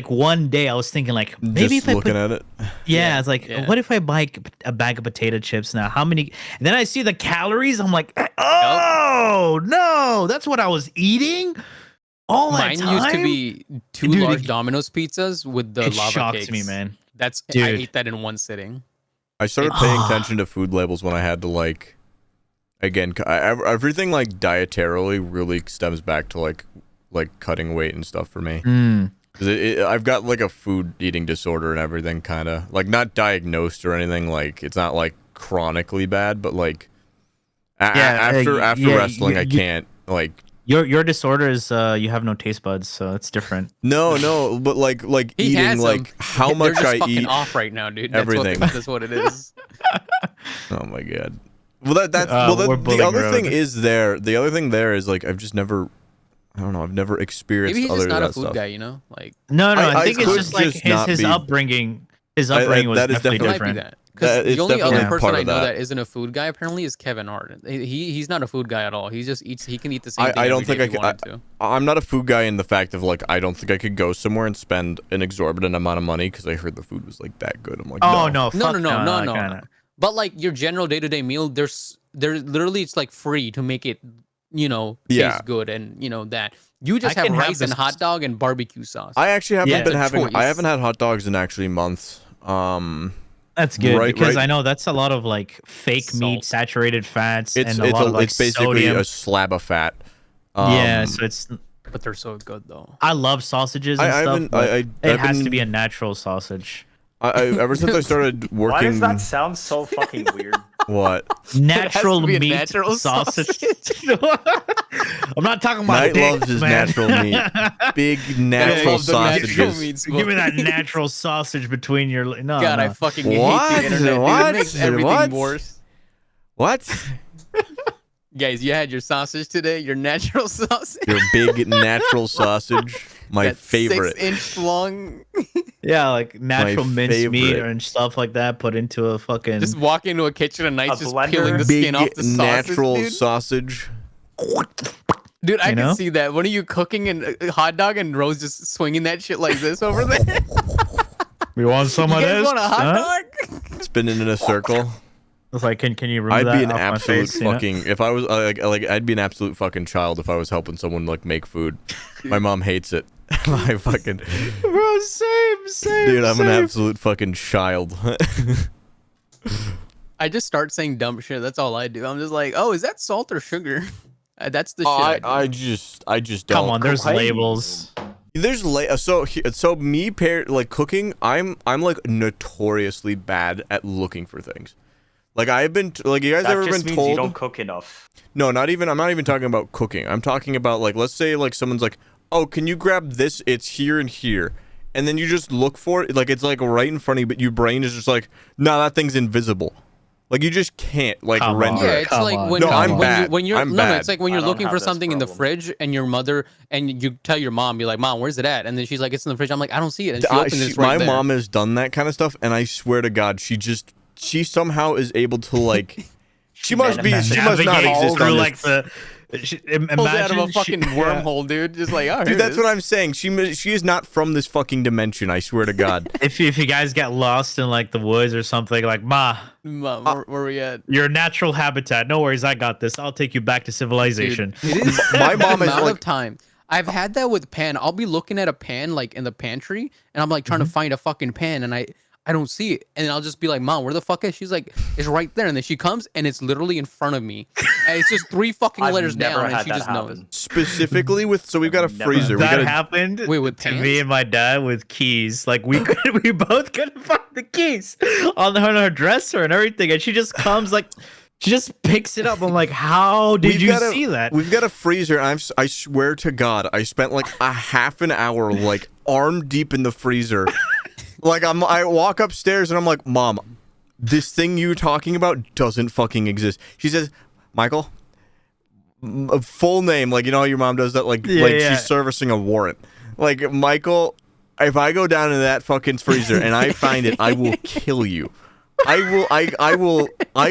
one day I was thinking like maybe just if I looking put, at it. yeah, it's like what if I buy a bag of potato chips now? How many? And then I see the calories. I'm like, oh no, that's what I was eating. All Mine that time used to be 2 Dude, large Domino's pizzas with the it lava shocked cakes. me, man. That's I Dude. ate that in one sitting. I started paying attention to food labels when I had to like, again, everything like dietarily really stems back to like cutting weight and stuff for me. Cause I've got like a food eating disorder and everything, kind of like not diagnosed or anything. Like it's not like chronically bad, but like after wrestling, I can't like. Your disorder is you have no taste buds, so it's different. No, but like He eating has like them. how They're much just I fucking eat. off right now, dude. Everything. That's what it is. Oh my god. Well, that's we're the bullying other thing Road. is there. The other thing there is like I've just never. I don't know. I've never experienced Maybe he's other just not that a food stuff. guy, you know? Like No, I I think it's could just like just not his be- upbringing. His upbringing was that is definitely it might be different. that. Because That is the only definitely other person part I of know that. that isn't a food guy apparently is Kevin Hart. He's not a food guy at all. He just eats. He can eat the same thing I don't every think day I if he could. wanted to. I'm not a food guy in the fact of like I don't think I could go somewhere and spend an exorbitant amount of money because I heard the food was like that good. I'm like, Oh no. no, No. But like your general day-to-day meal, there's literally it's like free to make it, taste Yeah. good and that. You just I have can have rice and this- hot dog and barbecue sauce. I actually haven't Yeah. been It's a having. I choice. haven't had hot dogs in actually months. That's good Right- because right- I know that's a lot of like fake meat, Salt. saturated fats, It's and a lot of like it's basically sodium. a slab of fat. Yeah, so it's. but they're so good though. I love sausages and I stuff. haven't- But I've it has to been- be a natural sausage. I ever since I started working. Why does that sound so fucking weird? What? Natural be a meat natural sausage. I'm not talking about Knight dick, loves his man. natural meat. Big natural love the sausages. natural meats, Give me that natural sausage between your. No, God, no. I fucking hate What? the internet. Dude. What? It makes everything What? worse. What? Guys, you had your sausage today, your natural sausage. Your big natural sausage. My that favorite. 6-inch long. Yeah, like natural minced meat favorite. and stuff like that put into a fucking. Just walk into a kitchen at night, A just blender? peeling the Big skin off the sausage, natural dude. sausage. Dude, I You can know? see that. When are you cooking a hot dog and Rose just swinging that shit like this over there? We want some You of guys this? want a hot Huh? dog? Spinning in a circle. It's like, can you remove I'd that be an off my absolute face, you know? fucking. If I was like, I'd be an absolute fucking child if I was helping someone like make food. My mom hates it. I fucking. Bro, same. Dude, I'm an absolute fucking child. I just start saying dumb shit. That's all I do. I'm just like, oh, is that salt or sugar? That's the shit. I just don't. Come on, there's Cocaine. labels. There's so me like cooking. I'm like notoriously bad at looking for things. Like I've been like you guys That ever just been means you told? don't cook enough. No, not even. I'm not even talking about cooking. I'm talking about like let's say like someone's like, oh, can you grab this? It's here and here, and then you just look for it. Like it's like right in front of you, but your brain is just like, nah, that thing's invisible. Like you just can't like Come render on. Yeah, it. it's Come like on. when, No, I'm when bad. You, when you're I'm no, bad. it's like when I you're don't looking have for this something in the problem. fridge and your mother and you tell your mom, you're like, Mom, where's it at? And then she's like, it's in the fridge. I'm like, I don't see it. And she opens it, it's right My there. mom has done that kind of stuff, and I swear to God, she somehow is able to like. She must not Navigate exist through on like this. the. Pulls it out of a fucking wormhole, dude. Just like, oh, Dude, that's what I'm saying. She is not from this fucking dimension. I swear to God. If you guys get lost in like the woods or something, like Ma, Mom, where we at? your natural habitat. No worries, I got this. I'll take you back to civilization. Dude, it is My mom the is amount like- of time. I've had that with pan. I'll be looking at a pan like in the pantry, and I'm like trying to find a fucking pan, and I don't see it, and I'll just be like, Mom, where the fuck is? She's like, it's right there, and then she comes, and it's literally in front of me, and it's just 3 fucking I've letters never down, and had she that just happen. knows. Specifically with, so we've got a Never. freezer. We That got a, happened Wait, with to pants? me and my dad with keys. Like we both couldn't find the keys on her dresser and everything, and she just comes like. She just picks it up. I'm like, how did you see that? We've got a freezer, and I swear to God, I spent like a half an hour like arm deep in the freezer. Like I walk upstairs and I'm like, Mom, this thing you're talking about doesn't fucking exist. She says, Michael, full name, like, you know how your mom does that, like she's servicing a warrant. Like, Michael, if I go down to that fucking freezer and I find it, I will kill you. I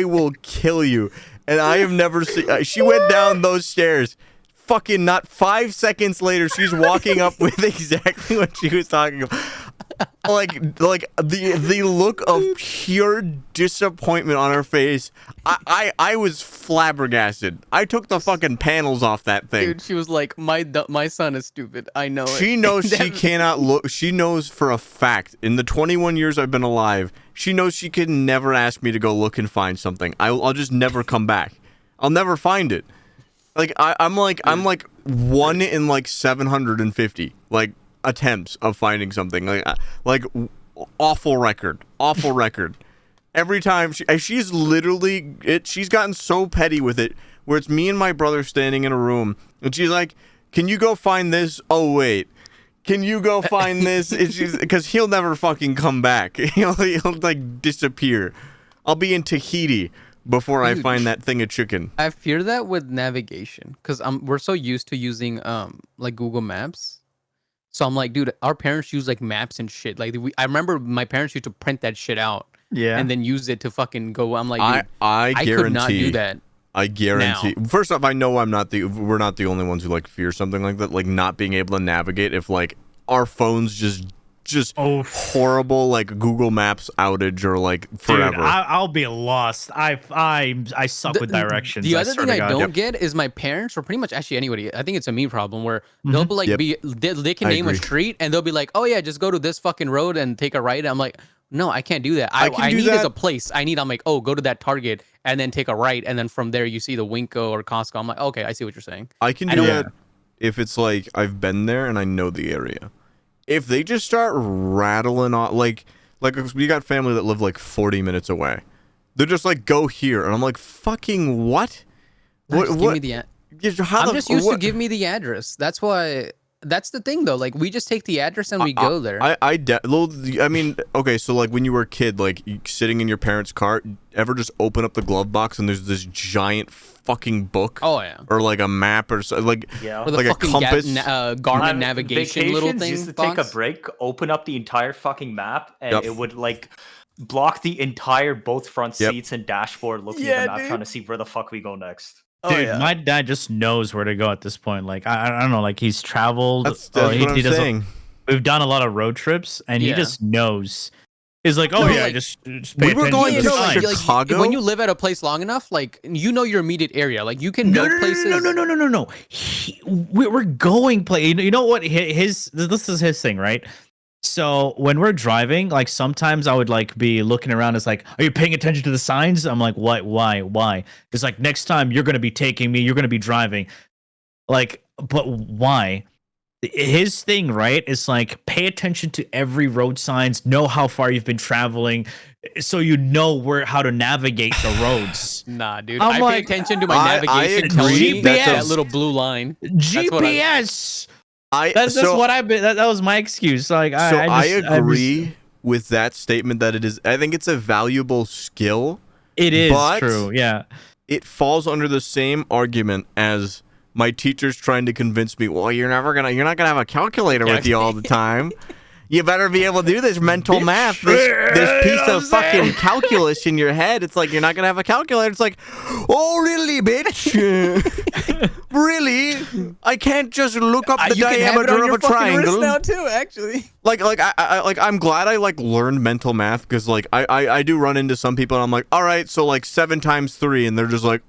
will kill you. And I have never seen. She went down those stairs. Fucking not 5 seconds later, she's walking up with exactly what she was talking about. Like the look of pure disappointment on her face. I was flabbergasted. I took the fucking panels off that thing. Dude, she was like, my son is stupid. I know it. She knows she cannot look. She knows for a fact, in the 21 years I've been alive, she knows she can never ask me to go look and find something. I'll just never come back. I'll never find it. Like I'm like 1 in like 750 like attempts of finding something. Like awful record. Every time she's literally she's gotten so petty with it where it's me and my brother standing in a room and she's like, "Can you go find this? Oh wait. Can you go find this?" Because he'll never fucking come back. He'll like disappear. I'll be in Tahiti before I find that thing of chicken. I fear that with navigation because we're so used to using like Google Maps. So I'm like, dude, our parents use like maps and shit. Like I remember my parents used to print that shit out. Yeah. And then use it to fucking go. I'm like, dude, I guarantee, could not do that. I guarantee. Now. First off, I know we're not the only ones who like fear something like that, like not being able to navigate if like our phones just horrible like Google Maps outage or like forever. Dude, I'll be lost. I suck with directions. The other thing I don't get is my parents, or pretty much actually anybody, I think it's a me problem where they'll be like, they can name a street and they'll be like, oh yeah, just go to this fucking road and take a right. I'm like, no, I can't do that. I need as a place. I'm like, oh, go to that Target and then take a right, and then from there you see the Winco or Costco. I'm like, okay, I see what you're saying. I can do that if it's like I've been there and I know the area. If they just start rattling on, like we got family that live like 40 minutes away, they're just like, go here, and I'm like, fucking what? What? Give me the I'm just used to give me the address. That's why. That's the thing though. Like we just take the address and we go there. I mean, okay. So like when you were a kid, like sitting in your parents' car, ever just open up the glove box and there's this giant fucking book? Oh yeah. Or like a map or so, like or the like a compass, Garmin navigation little thing. Used to take a break, open up the entire fucking map, and it would like block the entire both front seats and dashboard, looking at the map, trying to see where the fuck we go next. Dude, my dad just knows where to go at this point. Like I don't know, like he's traveled. That's what I'm saying. We've done a lot of road trips, and he just knows. He's like, oh yeah, just pay attention. We were going to Chicago. When you live at a place long enough, like you know your immediate area. Like you can know places. No. We're going place. You know what? This is his thing, right? So when we're driving, like sometimes I would like be looking around. It's like, are you paying attention to the signs? I'm like, what? Why? It's like, next time you're gonna be taking me. You're gonna be driving. Like, but why? His thing, right, is like pay attention to every road signs, know how far you've been traveling, so you know how to navigate the roads. Nah, dude, I pay attention to my navigation. GPS, that little blue line. GPS. That's what I've been. That was my excuse. Like, I agree with that statement that it is. I think it's a valuable skill. It is true. Yeah, it falls under the same argument as my teacher's trying to convince me, well, you're not gonna have a calculator with you all the time. You better be able to do this mental math, this piece of fucking calculus in your head. It's like, you're not gonna have a calculator. It's like, oh really, bitch? Really? I can't just look up the diameter of a triangle now too, actually. Like I'm glad I like learned mental math, because like I do run into some people and I'm like, all right, so like 7 times 3, and they're just like,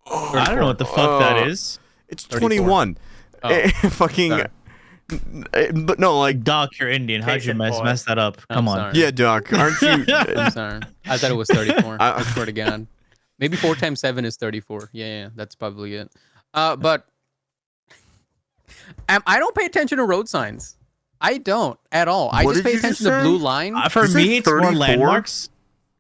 oh, I don't know what the fuck that is. It's 21. Fucking. Sorry. But no, like, Doc, you're Indian. How'd you mess that up? Come on. Yeah, Doc, aren't you? I'm sorry. I thought it was 34. I swear to God. Maybe 4 times 7 is 34. Yeah, that's probably it. But I don't pay attention to road signs. I don't at all. I just pay attention to blue line. For me, it's more landmarks.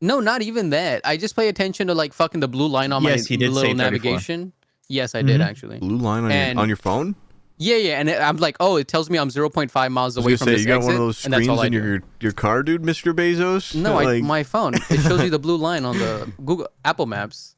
No, not even that. I just pay attention to like fucking the blue line on my little navigation. Yes, I did actually. Blue line on your phone? Yeah, and I'm like, oh, it tells me I'm 0.5 miles away from this you got exit, one of those and that's screens all I in do. your car, dude, Mr. Bezos? No, like, my phone. It shows you the blue line on the Apple Maps.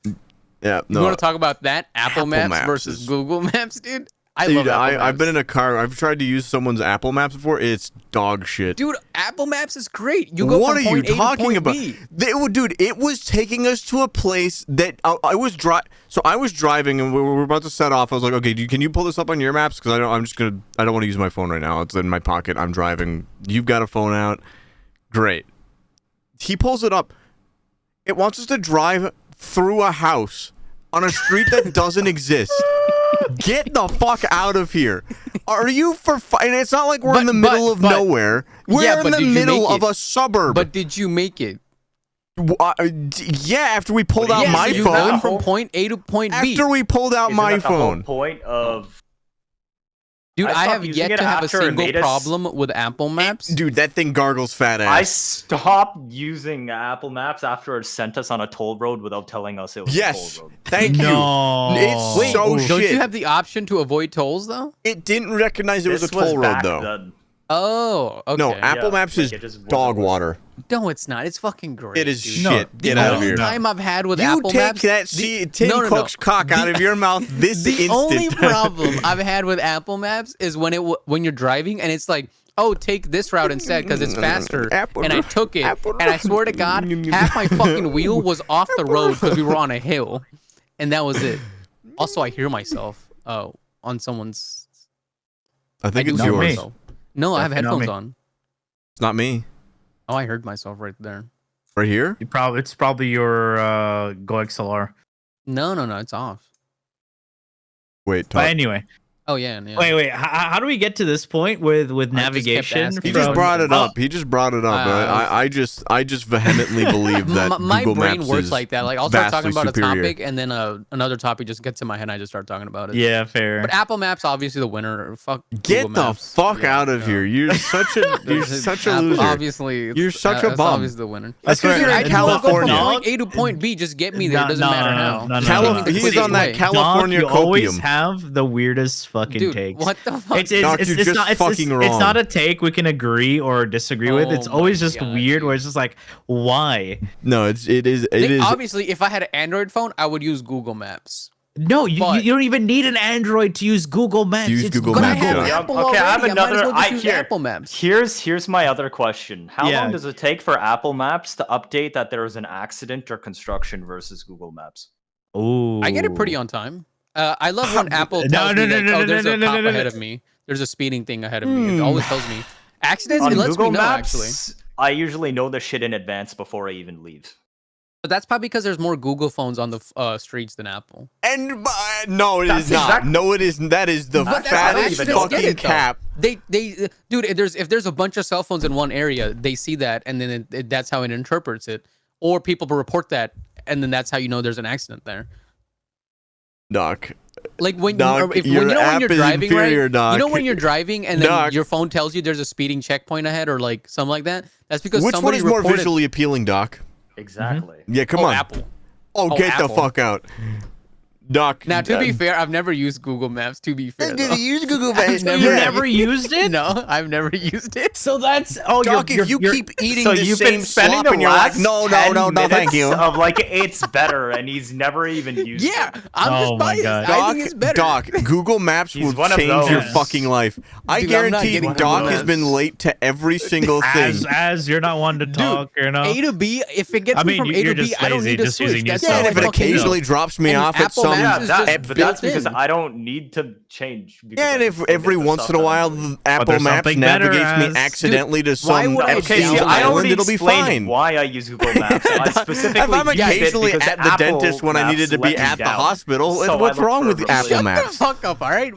yeah, You no. want to talk about that? Apple Maps versus Google Maps, dude. I love Apple Maps. I've been in a car. I've tried to use someone's Apple Maps before. It's dog shit. Dude, Apple Maps is great. You go from point A to point B. Dude, it was taking us to a place that I was driving and we were about to set off. I was like, okay, can you pull this up on your maps? Because I don't want to use my phone right now. It's in my pocket. I'm driving. You've got a phone out. Great. He pulls it up. It wants us to drive through a house on a street that doesn't exist. Get the fuck out of here. Are you and it's not like we're in the middle of nowhere. We're in the middle of a suburb. But did you make it? Yeah, after we pulled out my you phone. got from point A to point B. After we pulled out my phone. The whole point of... Dude, I have yet to have a single problem with Apple Maps. Dude, that thing gargles fat ass. I stopped using Apple Maps after it sent us on a toll road without telling us it was a toll road. Thank you. It's so shit. Don't you have the option to avoid tolls, though? It didn't recognize it was a toll road, though. Then. Oh, okay. No, Apple Maps is dog water. No, it's not. It's fucking great. It is shit. Get out of here. The only time I've had with Apple Maps... You take that Tim Cook's cock out of your mouth this instant. The only problem I've had with Apple Maps is when you're driving and it's like, oh, take this route instead because it's faster. And I took it, and I swear to God, half my fucking wheel was off the road because we were on a hill. And that was it. Also, I hear myself on someone's... I think it's yours. No, I have headphones on. It's not me. Oh, I heard myself right there. Right here? It's probably your Go XLR. No, it's off. Wait, but anyway. Oh yeah. Wait. How do we get to this point with navigation? He just brought it up. He just brought it up. I just vehemently believe that my Google brain Maps works is like that. Like I'll start talking about superior. a topic, and then another topic just gets in my head, and I just start talking about it. Yeah, fair. But Apple Maps obviously the winner. Fuck. Get Google the Maps. fuck out of here! You're such a loser. Obviously, you're such a bum. Obviously the winner. That's because you're in California. From point A to point B, just get me there. It doesn't matter how. He's on that California copium. You always have the weirdest fucking takes. What the fuck? It's not a take we can agree or disagree with. It's always just weird. Where it's just like, why? No, it is. Obviously, if I had an Android phone, I would use Google Maps. No, you don't even need an Android to use Google Maps. Use Google Maps. Okay, I have another. Apple Maps. Here's my other question. How long does it take for Apple Maps to update that there was an accident or construction versus Google Maps? Oh, I get it pretty on time. I love when Apple tells me there's a cop ahead of me. There's a speeding thing ahead of me. It always tells me. Accidents, it lets me know, actually. I usually know the shit in advance before I even leave. But that's probably because there's more Google phones on the streets than Apple. And no, it is not. No, it isn't. That is the fattest fucking cap. Dude, if there's a bunch of cell phones in one area, they see that, and then that's how it interprets it. Or people report that, and then that's how you know there's an accident there. Doc. Like when you're driving, right? Doc. You know when you're driving and then your phone tells you there's a speeding checkpoint ahead or like something like that? That's because which one is more visually appealing, Doc? Exactly. Yeah, come on. Apple. Get the fuck out. Doc. Now, to be fair, I've never used Google Maps. To be fair, did you use Google Maps? You never used it? No, I've never used it. So that's Doc. If you keep eating the same slop, and you're like, no, thank you. Of like it's better, and he's never even used it. Yeah, I'm just biased. I think it's better. Doc, Google Maps will change your fucking life. I guarantee Doc has been late to every single thing. As you're not one to talk, you know. A to B, if it gets me from A to B, I don't need to switch. Yeah, and if it occasionally drops me off at some. But that's because I don't need to change. Yeah, and if every once in a while Apple Maps navigates me accidentally to some island, it'll be fine. Why I use Google Maps? I specifically if I'm occasionally at the dentist when I needed to be at the hospital, what's wrong with Apple Maps? Shut the fuck up, all right?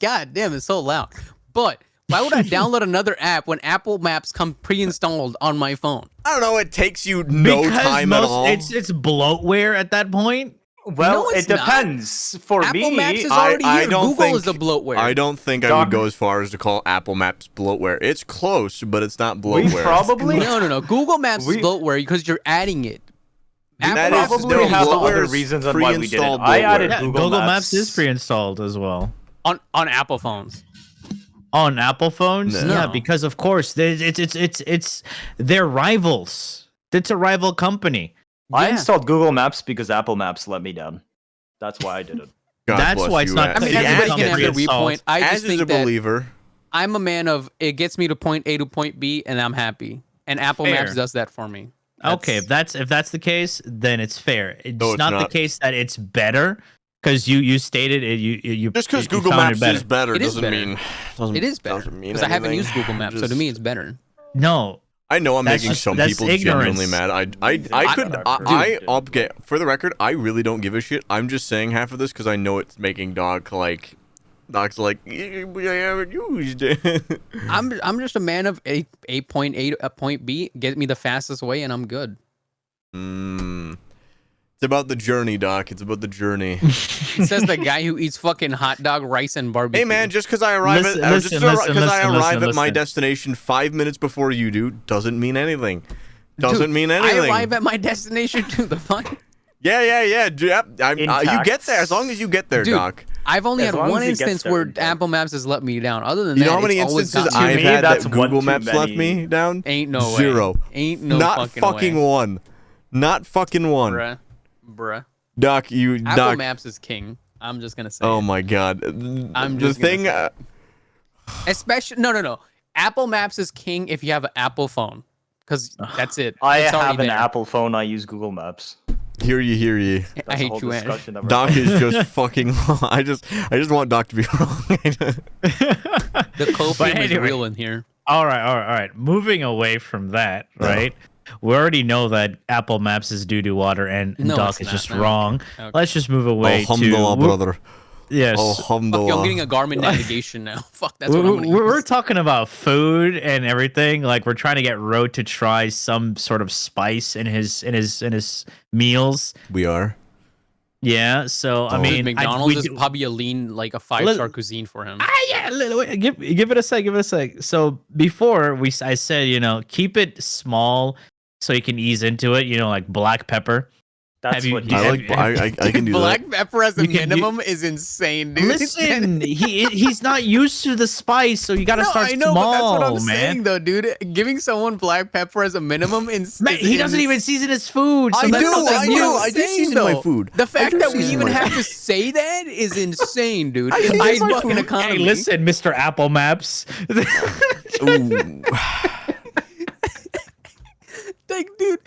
God damn, it's so loud. But why would I download another app when Apple Maps come pre-installed on my phone? I don't know. It takes you no time at all. It's bloatware at that point. Well, no, it depends. Not. For Apple me, Maps is already here. Google is the bloatware. I don't think I would go as far as to call Apple Maps bloatware. It's close, but it's not bloatware. No. Google Maps is bloatware because you're adding it. Apple probably have other reasons on why we did it. I added Google Maps is pre-installed as well. on Apple phones. On Apple phones? No. Yeah, because of course it's they're rivals. It's a rival company. I installed Google Maps because Apple Maps let me down. That's why I did it. God That's bless why it's you, not. I mean, As- everybody can as- have their viewpoint. I just As is think a that believer. I'm a man of it gets me to point A to point B, and I'm happy. And Apple Fair. Maps does that for me. Okay, if that's the case, then it's fair. It's, No, it's not the not. case that it's better because you stated it. You Just because you Google found Maps is better It is doesn't better. mean It is better doesn't mean because I haven't anything. used Google Maps, so to me it's better. No, I know I'm That's making just- some that's people ignorance. genuinely mad. Okay, for the record, I really don't give a shit. I'm just saying half of this because I know it's making Doc's like, I haven't used it. I'm just a man of a point A to a point B. Get me the fastest way, and I'm good. It's about the journey, Doc. It's about the journey. It says the guy who eats fucking hot dog, rice, and barbecue. Hey man, just because I arrive Listen, at listen, at my listen. destination 5 minutes before you do doesn't mean anything. Doesn't mean anything. I arrive at my destination too. The fuck. Yeah. Yep. You get there as long as you get there, Dude, Doc. I've only As had long one as it gets instance there where in time. Apple Maps has let me down. Other than You that, know how many it's always instances gotten me. I've me, had that's that one Google too Maps left many. me down? Ain't no way. Zero. Ain't no Not fucking way. one. Not fucking one. Bruh. Doc, Apple Doc. Maps is king. I'm just gonna say. Oh it. my god. I'm The just gonna thing. say Especially no. Apple Maps is king if you have an Apple phone, because that's it. I It's already have an there. Apple phone. I use Google Maps. Hear ye. That's I a hate whole you, Ash. discussion that we're Doc having. is just fucking wrong. I just want Doc to be wrong. The copium is anyway. real in here. all right. Moving away from that, right? We already know that Apple Maps is doo-doo water, and No, Doc it's is not. just No. wrong. Okay. Let's just move away Alhamdulillah, to brother. Yes. Fuck you, I'm getting Alhamdulillah. a Garmin navigation now. Fuck, that's what I'm gonna we're use. talking about food and everything. Like we're trying to get Road to try some sort of spice in his meals. We are. Yeah. So I Oh. mean, McDonald's we is do- probably a lean, like a 5-star cuisine for him. yeah. Give it a sec. So before I said keep it small so you can ease into it. Like black pepper. That's Have you- what do he you- I can do Black that. pepper as a You can- minimum is insane, dude. Listen, he's not used to the spice, so you got to No, start I know, small, but that's what I'm man. saying, though, dude. Giving someone black pepper as a minimum Man, he doesn't even season his food. So I that's do, not that I good. do. I do saying, season my though. food. The fact do that we season even my have food. to say that is insane, dude. I In season this my fucking food. economy. Hey, listen, Mr. Apple Maps. Ooh. Like, dude,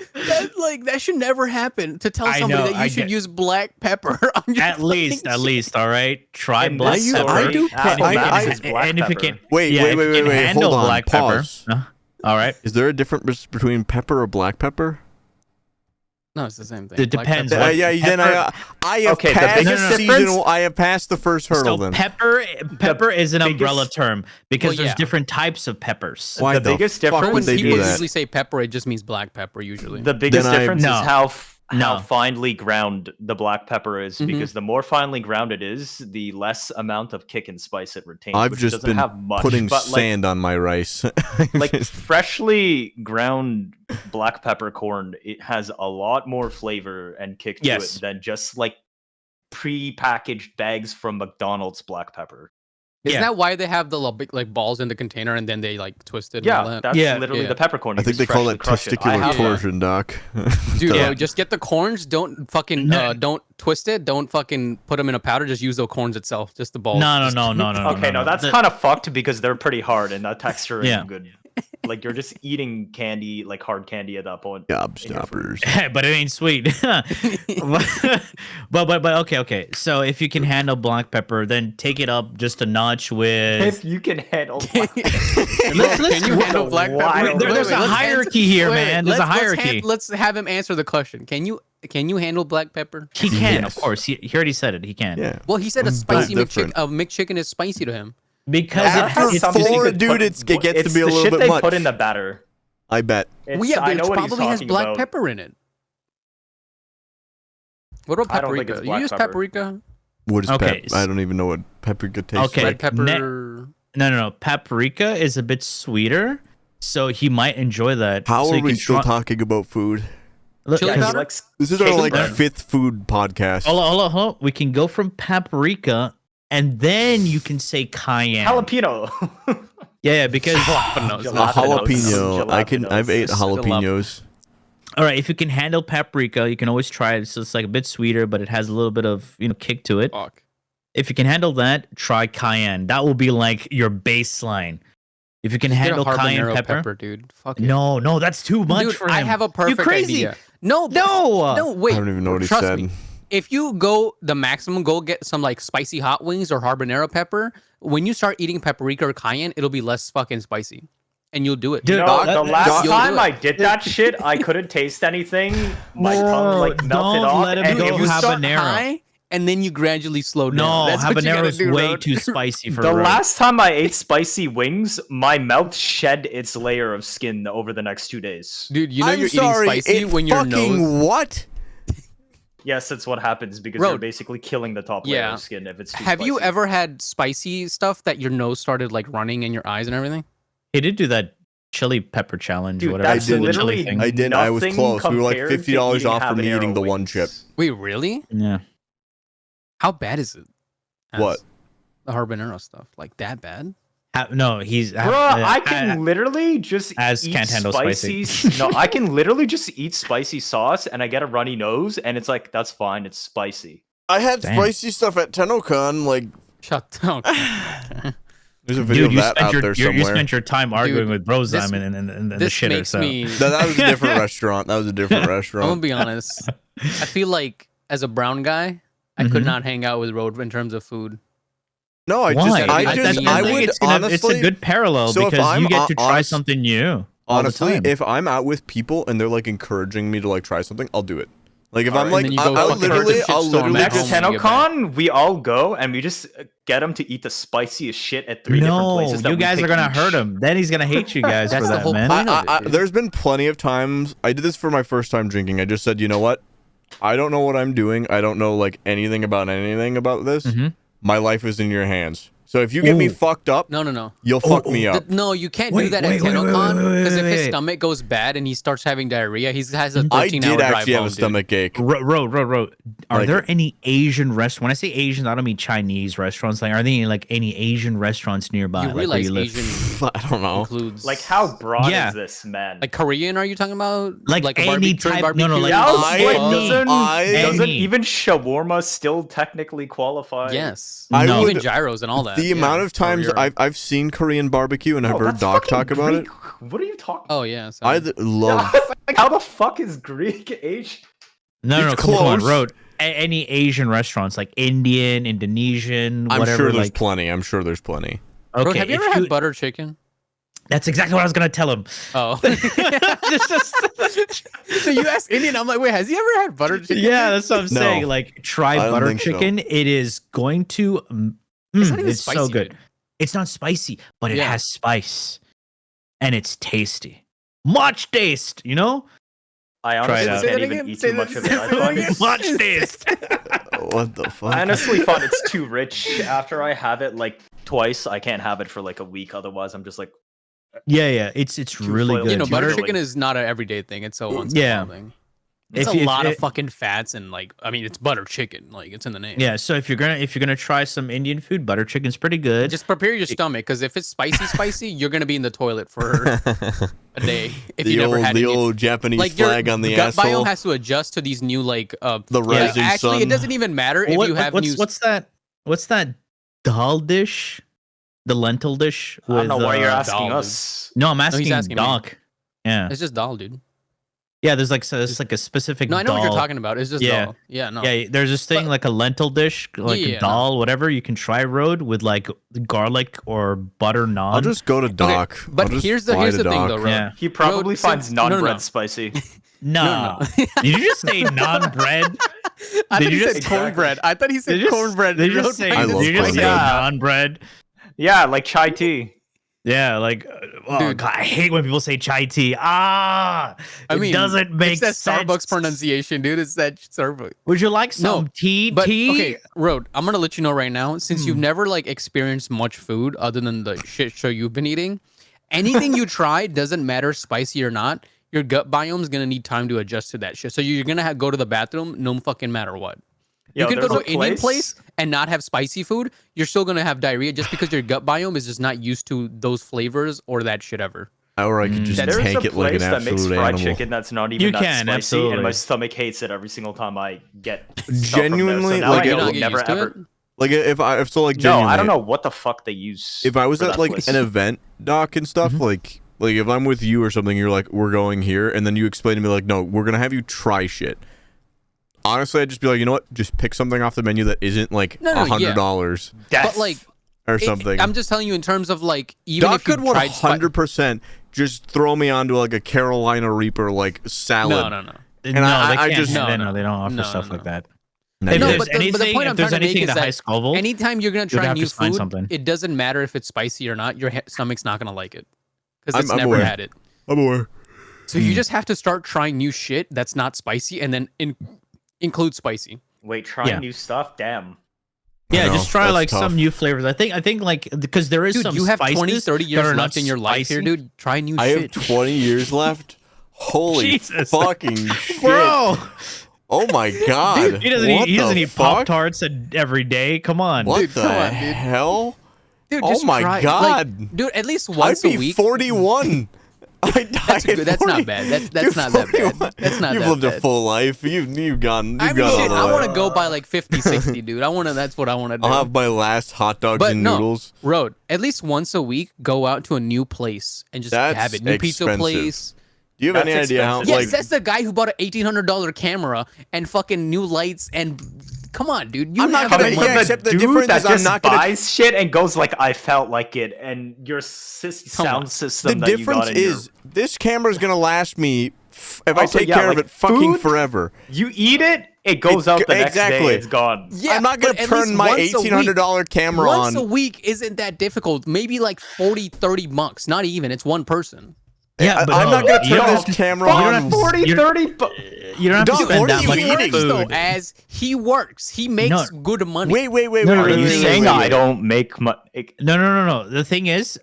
that should never happen. To tell I somebody know, that you I should get- use black pepper on your at least, all right. Try In black this pepper. I do- Apple I- Maps I- is black and if you pepper. can, Wait, yeah, wait, if wait, you wait, can wait. handle Hold on. black Pause. pepper. All right. Is there a difference between pepper or black pepper? No, it's the same thing. It Black depends. pepper. What Then I have Okay, the passed biggest season. difference- I have passed the first hurdle. So Then pepper is an biggest- umbrella term because Well, there's yeah. different types of peppers. why the the biggest fuck difference would they do People that? usually say pepper. It just means black pepper usually. The biggest Then I- difference No. is how No. finely ground the black pepper is, Mhm. because the more finely ground it is, the less amount of kick and spice it retains. I've which just doesn't been have much, putting but sand on my rice. like freshly ground black peppercorn, it has a lot more flavor and kick to Yes. it than just like pre-packaged bags from McDonald's black pepper. Isn't Yeah. that why they have the big like balls in the container and then they like twist it? And all Yeah, that? that's Yeah. literally Yeah. the peppercorn. I You think they just call freshly it crush it. I testicular have that. torsion, Doc. Dude, Yeah. just get the corns. Don't fucking No. don't twist it. Don't fucking put them in a powder. Just use the corns itself. Just the balls. No. Just- Okay, no, that's kind of fucked because they're pretty hard and that texture Yeah. isn't good. Like you're just eating candy, like hard candy at that point. Gobstoppers. but it ain't sweet. but okay. So if you can handle black pepper, then take it up just a notch with. If you can handle Can you handle black pepper? Wild. There's a let's hierarchy here, man. There's a let's hierarchy. Let's have him answer the question. Can you handle black pepper? He can, Yes. of course. He already said it. He can. Yeah. Well, he said a But spicy different. McChicken is spicy to him. Because After it's four, dude, it gets to be a the little shit bit they much. put in the batter. I bet. Well, yeah, I but know it what he's probably has talking black about. pepper in it. What about I don't think paprika? it's You black use pepper. paprika? What is Okay, pep? I don't even know what paprika tastes Okay. like. Red pepper. No. Paprika is a bit sweeter, so he might enjoy that. How so are you we can still try- talking about food? Look, Chili Yeah, he powder? likes This is our Chicken like bread. fifth food podcast. Hold on. We can go from paprika and then you can say cayenne. Jalapeno. Yeah, because Jalapenos. A jalapeno. Jalapenos. I've ate Just like a jalapenos. all right, if you can handle paprika, you can always try it. So it's like a bit sweeter, but it has a little bit of kick to it. Fuck. If you can handle that, try cayenne. That will be like your baseline. If you can Get a handle cayenne habanero pepper, dude. Fuck it. no, that's too much Dude, for him. I have a perfect you crazy. idea. No, No, wait. I don't even know what he Trust said. me. If you go the maximum, go get some like spicy hot wings or habanero pepper. When you start eating paprika or cayenne, it'll be less fucking spicy, and you'll do it. Dude, No, that- the last you'll do time it. I did that shit, I couldn't taste anything. My No, tongue like melted don't off. let him and go it If you was start habanero. high and then you gradually slow down. No, That's what you gotta habanero's do, way Road. too spicy for the Road. last time I ate spicy wings, my mouth shed its layer of skin over the next 2 days. Dude, you know I'm you're sorry, eating spicy it when your fucking nose. what? Yes, that's what happens because Road. you're basically killing the top layer Yeah. of skin if it's too Have you spicy. ever had spicy stuff that your nose started like running in your eyes and everything? He did do that chili pepper challenge, Dude, whatever. that's I did. literally thing. I did. I was nothing close. We were like compared to $50 eating off for me habanero eating the one wings. chip. Wait, really? Yeah. How bad is it? What? The habanero stuff, like that bad? No, he's. Bruh, I can literally just Az eat can't handle spicy. spicy. No, I can literally just eat spicy sauce and I get a runny nose and it's like, that's fine, it's spicy. I had Damn. spicy stuff at TennoCon. Like, Shut down. there's a video Dude, of that out there you somewhere. spent your time arguing with this- Brozime and the This shitter. makes So. me. That was a different restaurant. That was a different I'm gonna restaurant. be honest. I feel like as a brown guy, I could Mhm. not hang out with Road in terms of food. No, I Why? just, That's I the just, thing. I Like, would it's honestly, a good parallel so if because I'm you get to try honest- something new. all the honestly, time. if I'm out with people and they're like encouraging me to like try something, I'll do it. Like if I'm Alright. like, And then you go I'll fucking literally, shitstorm I'll literally at Next home when you get back. TennoCon, we all go and we just get him to eat the spiciest shit at 3 different no, places. that you we guys pick are gonna each. hurt him. Then he's gonna hate you guys That's for the that, whole man. point. of it, dude. There's been plenty of times I did this for my first time drinking. I just said, you know what? I don't know what I'm doing. I don't know like anything about this. Mhm. My life is in your hands. So if you get me Ooh. fucked up, No. you'll fuck me up. No, you can't do Wait, that wait, at wait, wait, TennoCon wait, wait, because if his wait. stomach goes bad and he starts having diarrhea, he has a 13-hour I did drive actually have home, a dude. stomach ache. Road. Are Like there it. any Asian restaurants? When I say Asian, I don't mean Chinese restaurants. Like, are there like any Asian restaurants nearby? You like, where realize you live? Asian I don't know. includes Like, how broad Yeah. is this, man? Like Korean? Are you talking about Like a any Korean type- no, no, barbecue? like- yeah, I- wait, I- doesn't Any. even shawarma still technically qualify? Yes, I No. even would- gyros and all that. The yeah, amount of for times Europe. I've seen Korean barbecue and I've Oh, heard that's Doc fucking talk about it. Greek. What are you talking? Oh yeah, so I love. Like, how the fuck is Greek Asian? No, It's come on, close. Road. Any Asian restaurants, like Indian, Indonesian, I'm whatever. sure there's like, plenty. I'm sure there's plenty. Bro, okay, have you if ever had butter chicken? That's exactly what I was gonna tell him. Oh, so you asked Indian. I'm like, wait, has he ever had butter chicken? Yeah, that's what I'm No. saying. Like, try I don't butter think so. chicken. It is going to. It's not even it's spicy, so good. dude. It's not spicy, but it Yeah. has spice, and it's tasty. Much taste, you know. I Try it honestly out. Say can't that even again, eat say too that- much of say it. I that find again. it's Much taste. What the fuck? I honestly find it's too rich. After I have it like twice, I can't have it for like a week. Otherwise, I'm just like, Yeah. It's really foil. good. You know, butter Usually. chicken is not an everyday thing. It's a once Yeah. in a while thing. It's If a you- lot if of fucking fats and like, I mean, it's butter chicken. Like, it's in the name. Yeah, so if you're gonna try some Indian food, butter chicken's pretty good. Just prepare your stomach because if it's spicy, you're gonna be in the toilet for a day if you never had the any. old Japanese Like your flag on the gut asshole. biome has to adjust to these new like The rising actually, sun. it doesn't even matter if you have new. what's that dal dish? The lentil dish? I don't know why you're asking dal, us. No, I'm he's asking, asking me. Doc. Yeah. It's just dal, dude. Yeah, there's like a specific No, I know what you're dal. talking about. It's just Yeah. dal. Yeah, no. Yeah, there's this thing But- like a lentil dish, like Yeah, a dal, whatever. You can try Road with like garlic or butter naan. I'll just go to Doc. but I'll just here's the fly to thing, Doc. though, Ro. Yeah. He probably Road, finds since- no, no, non-bread no. spicy. No. Did you just say naan bread? I Did thought he you said just- cornbread. I thought he said cornbread. Did you Road just say, I love did you just say cornbread. naan bread? Yeah, like chai tea. Yeah, like, oh Dude. God, I hate when people say chai tea. I mean, it doesn't make it's that sense. Starbucks pronunciation, dude. It's that Starbucks. Would you like some No, tea? But tea? okay, Road, I'm gonna let you know right now, since you've never like experienced much food other than the shit show you've been eating, anything you try doesn't matter spicy or not. Your gut biome's gonna need time to adjust to that shit. So you're gonna go to the bathroom, no fucking matter what. You can go to there's an a Indian place and not have spicy food. You're still gonna have diarrhea just because your gut biome is just not used to those flavors or that shit ever. Or I could just There's tank a it like an place that makes absolute fried animal. chicken that's not even You that can, spicy, absolutely. and my stomach hates it every single time I get stuff Genuinely, from there. So now like, I You're know not getting never used to ever. it? Like if so like No, genuinely, I don't know what the fuck they use. if I was for at that like place. an event, Doc, and stuff, like if I'm with you or something, you're like, we're going here, and then you explain to me like, no, we're gonna have you try shit. Honestly, I'd just be like, you know what? Just pick something off the menu that isn't like $100 But like, or something. I'm just telling you in terms of like, even Doc if you could tried 100% just throw me onto like a Carolina Reaper like salad. No. And no, I they can't. just- no, they don't offer stuff like that. Not If yet. No, there's but the anything, point I'm if there's trying to make anything is at the that highest level, anytime you're gonna you'd try have new to find food, something. it doesn't matter if it's spicy or not. Your stomach's not gonna like it because it's I'm never aware. had it. I'm aware. So you just have to start trying new shit that's not spicy, and then include spicy. Wait, trying new stuff? Damn. Yeah, know, just try that's like tough. some new flavors. I think like because there is Dude, some you have 20, spices 30 that years are not left in your life here, spicy. dude. Try new I shit. have 20 years left. Holy Jesus. fucking shit. Bro, Oh my god. he doesn't What eat, he doesn't the eat fuck? Pop-Tarts every day. Come on. What Dude, the come on, dude. hell? Dude, Oh just my try, god. like, dude, at least I'd once be a week. 41. I died That's at good. That's 40. not bad. That's You're not that 41. bad. That's not You've that lived a bad. full life. You've gone. I You've mean, gone all shit, the I way. want to go by like 50, 60, dude. That's what I want to do. I'll have my last hot dogs But and no, noodles. Road, at least once a week, go out to a new place and just That's have it. New pizza expensive. place. Do you have any That's idea how? expensive. Yes, Like, that's the guy who bought an $1,800 camera and fucking new lights and come on, dude. You I'm not have gonna- the yeah, money. except the dude difference that is I'm just not gonna- buys shit and goes like, I felt like it, and your Come sound on. system the that you difference got in is this camera's gonna last me if I Also, take yeah, care of like, it fucking food- forever. you eat it, it goes out the next exactly. day, it's gone. Yeah, I'm not gonna but at turn least my once a week. $1,800 camera Once a on. week isn't that difficult. Maybe like 40, 30 bucks. Not even. It's one person. Yeah, but I'm not gonna you turn don't this have to- camera you don't on. have to- 40, you- 30 You don't have Dog, to spend what are that you much He eating? on works though, food. as he works. He makes good money. Wait. No, Are you wait, saying wait, I don't make money? No. The thing is,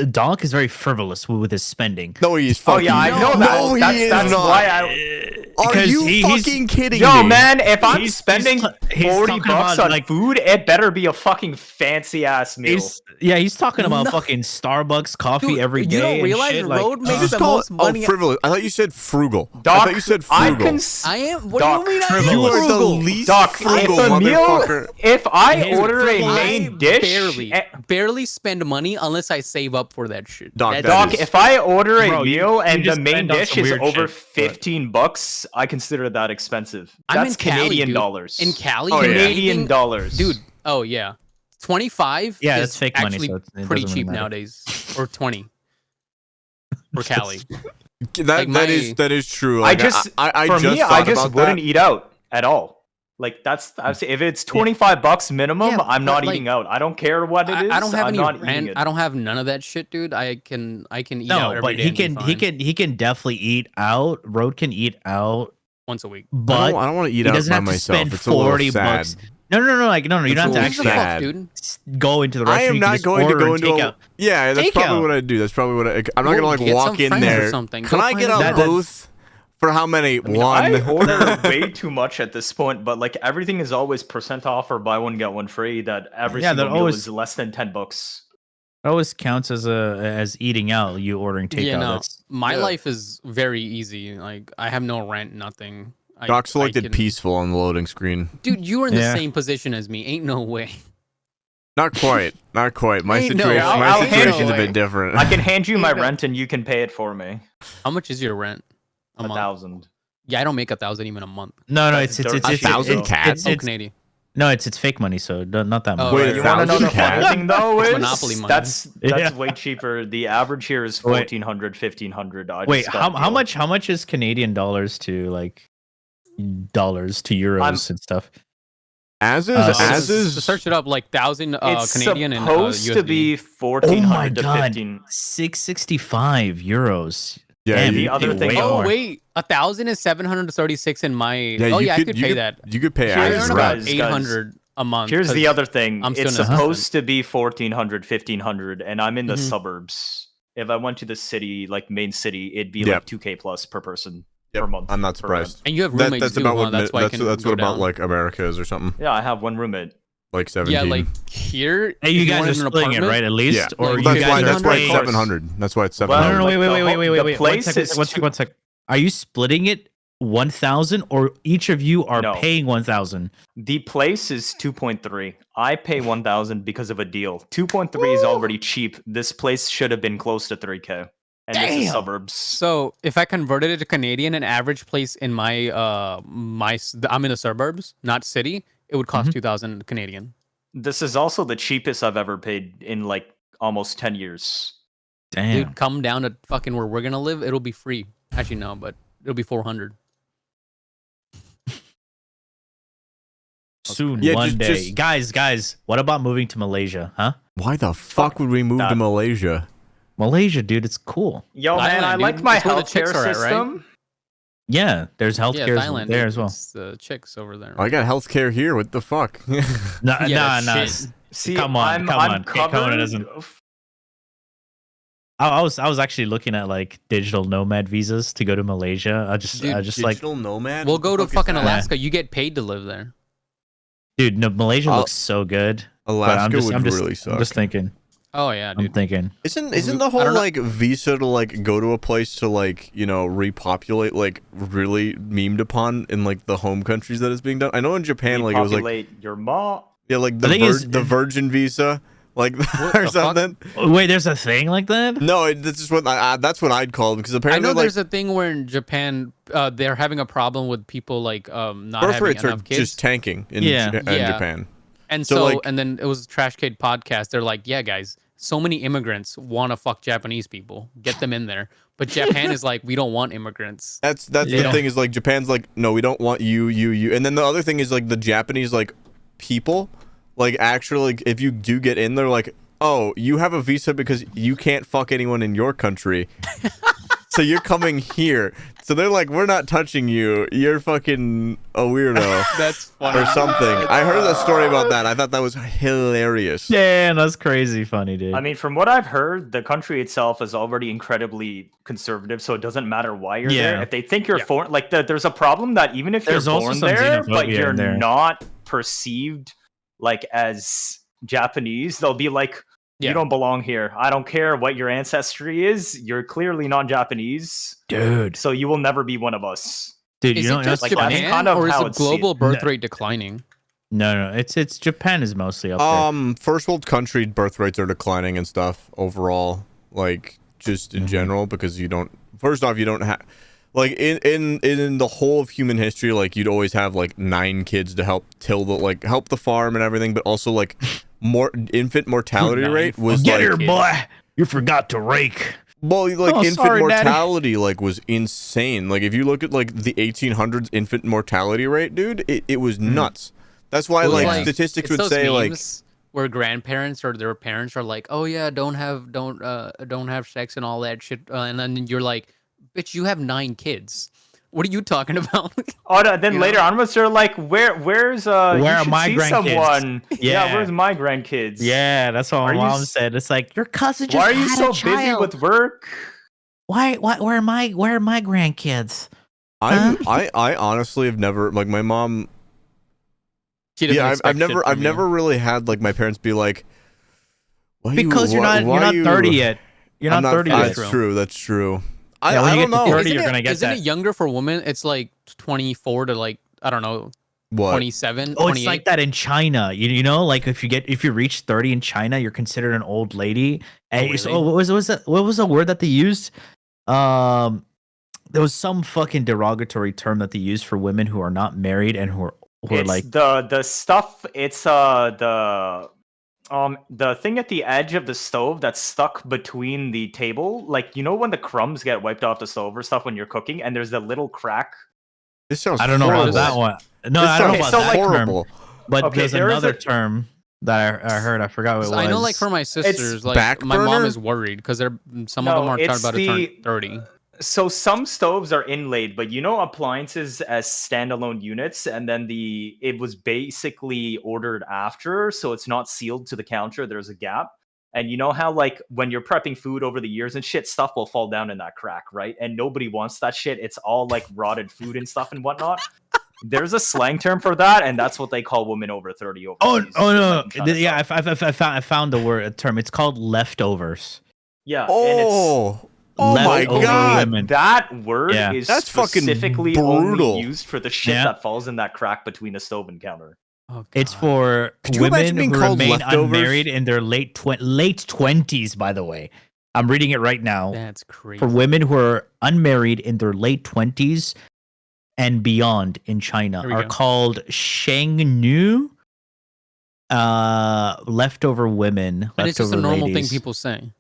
Donk is very frivolous with his spending. No, he's Oh fucking. yeah, I know that. No, he is that's not. why I. Are because you he's- fucking kidding Yo, me? man, if I'm He's- spending he's 40 talking bucks about, on like- food, it better be a fucking fancy ass meal. He's talking about No. fucking Starbucks coffee Dude, every day. you don't and realize shit, Road like, makes Just the call most it money. frivolous. I thought you said frugal. I Doc, thought you said I frugal. I am. What Doc, do you mean? I frivolous. am You are the frugal? least Doc, frugal if a meal, motherfucker. if I He's order a frivolous. main I dish, barely spend money unless I save up for that shit. Doc, That's that Doc, is- if I order a Bro, you meal and the just main spend on dish some is weird over shit, but- 15 bucks, I consider that expensive. I'm That's in Cali, Canadian dude. dollars. In Cali, Oh, yeah. Canadian anything- dollars. dude. Oh yeah, 25. Yeah, is that's fake money, actually so it pretty doesn't really cheap matter. nowadays. Or 20 for Cali. That Like that is true. I Like, just I for just me, I thought just about wouldn't that. eat out at all. Like that's I say if it's 25 bucks minimum, Yeah, I'm not but, like, eating out. I don't care what it is. I don't have I'm any not eating rent. it. I don't have none of that shit, dude. I can eat out No, every but day he and be can fine. he can definitely eat out. Road can eat out, once a week. but I don't want to eat he out doesn't by have to myself. spend It's a little 40 sad. bucks. No, you don't have to It's a actually Who gives a fuck, sad. dude. go into the restaurant. I am You can not just going to order go and into take a. out. Yeah, that's Take probably out. what I do. That's probably what I'm not Well, gonna like get walk some in friends or there. something. Can Go I find get a a friend. booth for how many? I mean, One. I order way too much at this point, but like everything is always % off or buy one get one free. That every Yeah, single they're meal always- is less than 10 bucks. It always counts as eating out. You ordering takeout. Yeah, no. That's My Yeah. life is very easy. Like I have no rent, nothing. Doc selected can- peaceful on the loading screen. Dude, you were in the Yeah. same position as me. Ain't no way. Not quite. Not quite. My Ain't no situation. way. My I'll hand situation's you- a bit different. I can hand you my Ain't no- rent and you can pay it for me. How much is your rent a month? 1,000. Yeah, I don't make 1,000 even a month. no, That's it's dirt cheap, though. 1,000 cats? It's, Oh, it's, Canadian. no, it's fake money, so not that much. Oh, Wait, right, You right. want to know the 1,000 funny cat? thing though It's is Monopoly money. that's Yeah. way cheaper. The average here is Wait. 1,400, 1,500. I Wait, just got a how deal. much is Canadian dollars to like dollars to euros and stuff? As is, To search it up, like 1,000 It's Canadian and supposed to USD. be Oh 1,400 my to god, 15. 665 euros. Yeah, Damn, the you other pay thing- way Oh more. wait, 1,000 is 736 in my. Yeah, oh you yeah, I could you pay that. You could pay Here's I as earn is. about guys, 800 a month. Here's the 'cause other thing. I'm still It's an assistant. supposed to be 1,400, 1,500, and I'm in the Mhm. suburbs. If I went to the city, like main city, it'd be Yep. like 2K plus per person. per month. I'm not surprised. And you have roommates That's too, about huh? what That's why it can that's go what about down. like America is or something. Yeah, I have one roommate. Like 17. Yeah, like here. Hey, if you want guys are an splitting it, apartment- right? At least, Yeah. or Like, you That's guys why are that's why paying- it's 700. That's why it's 700. No, Well, wait. the place is One sec. Are you splitting it 1,000, or each of you are No. paying 1,000? The place is 2.3. I pay 1,000 because of a deal. 2.3 is already cheap. This place should have been close to 3K. And this is Damn. suburbs. So if I converted it to Canadian, an average place in my I'm in the suburbs, not city, it would cost 2,000 Canadian. This is also the cheapest I've ever paid in like almost 10 years. Damn. Dude, come down to fucking where we're gonna live. It'll be free. Actually, no, but it'll be 400. Soon, Yeah, one just- day. Guys, what about moving to Malaysia, huh? Why the fuck would we move to that. Malaysia? Malaysia, dude, it's cool. Yo, man, Thailand, I dude. like my That's where the chicks healthcare are at, right? system. Yeah, there's Yeah, healthcare Thailand there dude, as well. It's the chicks over there. I got healthcare here. What the fuck? Nah, Yeah, nah. shit. See, Come on, I'm come on. covered. Come on, it doesn't- I was actually looking at like digital nomad visas to go to Malaysia. I just like, Digital nomad. We'll What the go to fuck is fucking that? Alaska. You get paid to live there. dude, no, Malaysia I'll- looks so good. But Alaska would I'm just, really suck. I'm just thinking. Oh yeah, I'm dude. thinking. Isn't I the whole don't know. like visa to like go to a place to like repopulate like really memed upon in like the home countries that it's being done? I know in Japan like it was like Repopulate your mom. yeah like The thing is- the virgin visa like What or the fuck? something. Wait, there's a thing like that? No, that's just what that's what I'd call it because I apparently know like there's a thing where in Japan they're having a problem with people like not birth having rates are enough kids. just tanking in, Yeah. in Yeah. Japan. And So, so, like- and then it was Trash Kid podcast. They're like, yeah, guys, so many immigrants want to fuck Japanese people. Get them in there. But Japan is like, we don't want immigrants. That's Yeah. the thing is like Japan's like no we don't want you. And then the other thing is like the Japanese like people like actually like, if you do get in there like oh you have a visa because you can't fuck anyone in your country. So you're coming here. So they're like, we're not touching you. You're fucking a weirdo That's funny. or something. I heard a story about that. I thought that was hilarious. Damn, that's crazy funny, dude. I mean, from what I've heard, the country itself is already incredibly conservative, so it doesn't matter why you're Yeah. there. If they think you're Yeah. foreign, like there's a problem that even if There's you're also born some there, but xenophobia you're in there. not perceived like as Japanese, they'll be like, Yeah. you don't belong here. I don't care what your ancestry is. You're clearly non-Japanese, dude, so you will never be one of us. dude, Is you know it just like, that's that's Japan, kind of or is how the it's seen. global birth No. rate declining? no, it's Japan is mostly up there. First world country birth rates are declining and stuff overall, like just in general because you don't. First off, you don't have like in the whole of human history, like you'd always have like 9 kids to help till the like help the farm and everything, but also like more infant mortality 9 rate was Get like here, kids. boy! You forgot to rake. well like Oh, infant sorry, Daddy. mortality like was insane. Like if you look at like the 1800s infant mortality rate, dude, it was nuts. That's why It was like statistics it's would those say like memes where grandparents or their parents are like, oh yeah, don't have sex and all that shit, and then you're like, bitch, you have 9 kids. What are you talking about? Oh, no, then You later know? onwards, they're like, where's Where you are should my see grandkids? someone. Yeah. Where's my grandkids? Yeah, that's what Are my you mom s- said. It's like your cousin just Why are you had so a busy child. with work? Why? Where are my grandkids? I honestly have never like my mom. She doesn't Yeah, I've expect shit never from I've you. never really had like my parents be like, why Because you're why not you- 30 yet. You're I'm not 30 yet. That's true. That's true. Yeah, when I you don't get to know 30, you're gonna get isn't that. it younger for women? It's like 24 to like I don't know, what. 27, Oh, 28. it's like that in China. You know, like if you reach 30 in China, you're considered an old lady. And so, really? what was the word that they used? There was some fucking derogatory term that they used for women who are not married and who are It's like the stuff. It's the thing at the edge of the stove that's stuck between the table. Like you know when the crumbs get wiped off the stove or stuff when you're cooking, and there's that little crack. This sounds I don't know horrible. about that one. No, This I don't know sounds about so, that like, term. horrible. But Okay, there's there is another a- term that I heard. I forgot what it was. I know, like for my sisters, like back my mom burner? is worried because some No, of them are it's about to the- turn 30. So some stoves are inlaid, but you know appliances as standalone units, and then it was basically ordered after, so it's not sealed to the counter. There's a gap. And you know how like when you're prepping food over the years and shit, stuff will fall down in that crack, right? And nobody wants that shit. It's all like rotted food and stuff and whatnot. There's a slang term for that, and that's what they call women over 30 overseas. No, yeah, I found the word term. It's called leftovers. Yeah. Oh my god, women. That word is that's fucking specifically brutal. only used for the shit that falls in that crack between the stove and counter. Oh, It's for you imagine women being who called remain leftovers? unmarried in their late 20s, by the way. I'm reading it right now. That's crazy. For women who are unmarried in their late 20s and beyond in China are called shengnu, leftover women. And it's just a normal ladies. thing people say.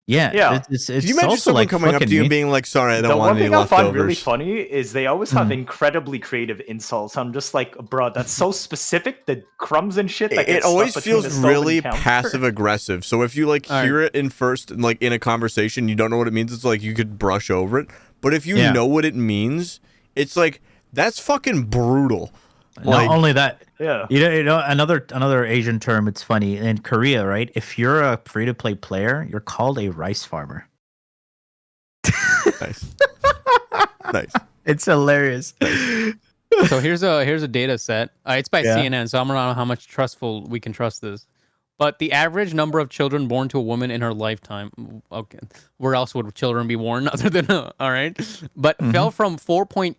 Yeah. It's Can you imagine also someone like coming up to you and being like, sorry, I don't want any The one thing I find really leftovers? funny is they always have incredibly creative insults. I'm just like, bro, that's so specific. The crumbs and shit that It get always stuck between feels the stove and really counter. passive aggressive. So if you like hear it in first, like in a conversation, you don't know what it means. It's like you could brush over it. But if you know what it means, it's like that's fucking brutal. Not only that, Yeah. you know, another Asian term. It's funny in Korea, right? If you're a free-to-play player, you're called a rice farmer. Nice. Nice. It's hilarious. So here's a data set. It's by CNN, so I don't know how much trustful we can trust this. But the average number of children born to a woman in her lifetime, okay, where else would children be born other than all right? But fell from 4.84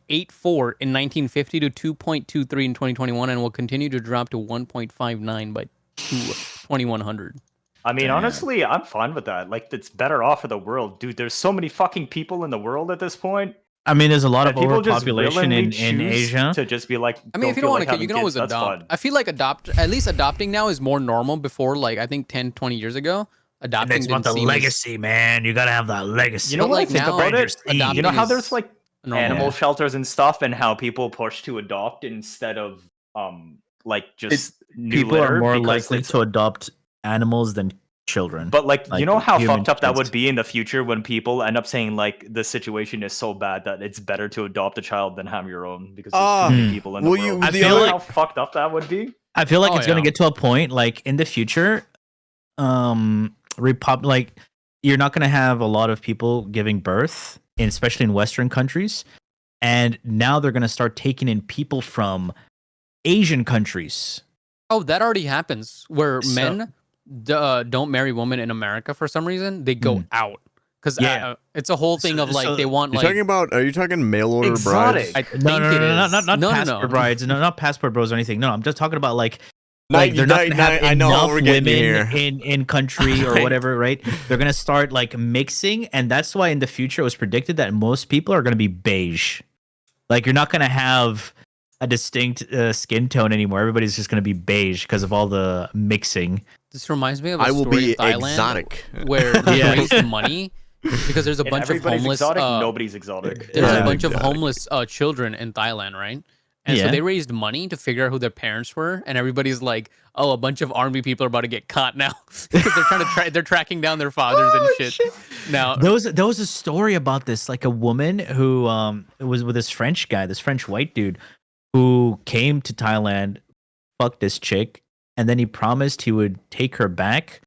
in 1950 to 2.23 in 2021, and will continue to drop to 1.59 by 2100. I mean, honestly, I'm fine with that. Like, it's better off for the world. Dude, there's so many fucking people in the world at this point. I mean, there's a lot of people just overpopulation in choose Asia. to just be like, I mean, if you don't want to, you can always kids, adopt. I feel like at least adopting now is more normal. Before, like, I think 10, 20 years ago, adopting It's about the legacy, man. You gotta have that legacy. You know what? like, Think now, about it. You know how there's is like normal. animal shelters and stuff, and how people push to adopt instead of like just new people litter are more because likely to adopt animals than children. But like you know how human fucked up that kids. would be in the future when people end up saying like the situation is so bad that it's better to adopt a child than have your own because there's too many people in the world. I feel like how fucked up that would be. I feel like it's gonna get to a point like in the future, like you're not gonna have a lot of people giving birth, especially in Western countries, and now they're gonna start taking in people from Asian countries. Oh, that already happens where men don't marry women in America for some reason. They go out because it's a whole thing of like they want like. Are you talking mail order exotic. brides? No, not passport brides, not passport bros or anything. No, I'm just talking about like they're not gonna have enough women in country or whatever, right? They're gonna start like mixing, and that's why in the future it was predicted that most people are gonna be beige. Like you're not gonna have a distinct skin tone anymore. Everybody's just gonna be beige because of all the mixing. This reminds me of a I will story be in Thailand exotic. where they raised money because there's a bunch of homeless. Exotic, nobody's exotic. There's a bunch of homeless children in Thailand, right? And so they raised money to figure out who their parents were, and everybody's like, "Oh, a bunch of army people are about to get caught now because they're tracking down their fathers and shit." Now, there was a story about this, like a woman who was with this French guy, this French white dude, who came to Thailand, fucked this chick, and then he promised he would take her back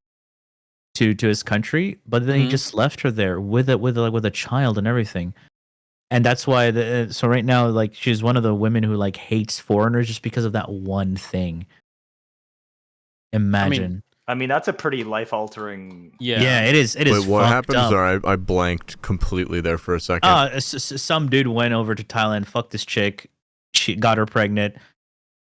to his country, but then he just left her there with a child and everything. And that's why so right now, like, she's one of the women who like hates foreigners just because of that one thing. Imagine. I mean that's a pretty life-altering. Yeah, it is. It is. Wait, what happened? Up. Sorry, I blanked completely there for a second. Some dude went over to Thailand, fucked this chick, she got her pregnant.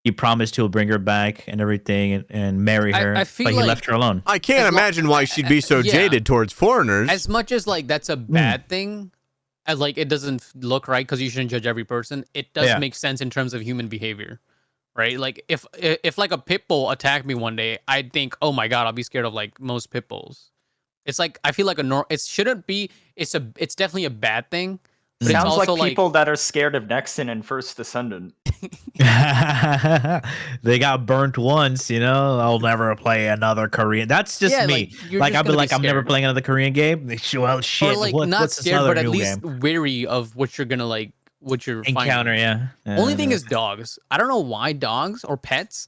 He promised he'll bring her back and everything and marry her, I feel but he like left her alone. I can't imagine why she'd be so jaded towards foreigners. As much as like that's a bad thing, as like it doesn't look right because you shouldn't judge every person. It does make sense in terms of human behavior, right? Like if like a pit bull attacked me one day, I'd think, oh my god, I'll be scared of like most pit bulls. It's like I feel like it shouldn't be. It's definitely a bad thing. But Sounds it's also like people that are scared of Nexon and First Descendant. They got burnt once, you know. I'll never play another Korean. That's just me. Like I'll be like, I'm never playing another Korean game. Well, shit. Or like not scared, but at least wary of what you're gonna like, what you're encounter. finding. Only thing is dogs. I don't know why dogs or pets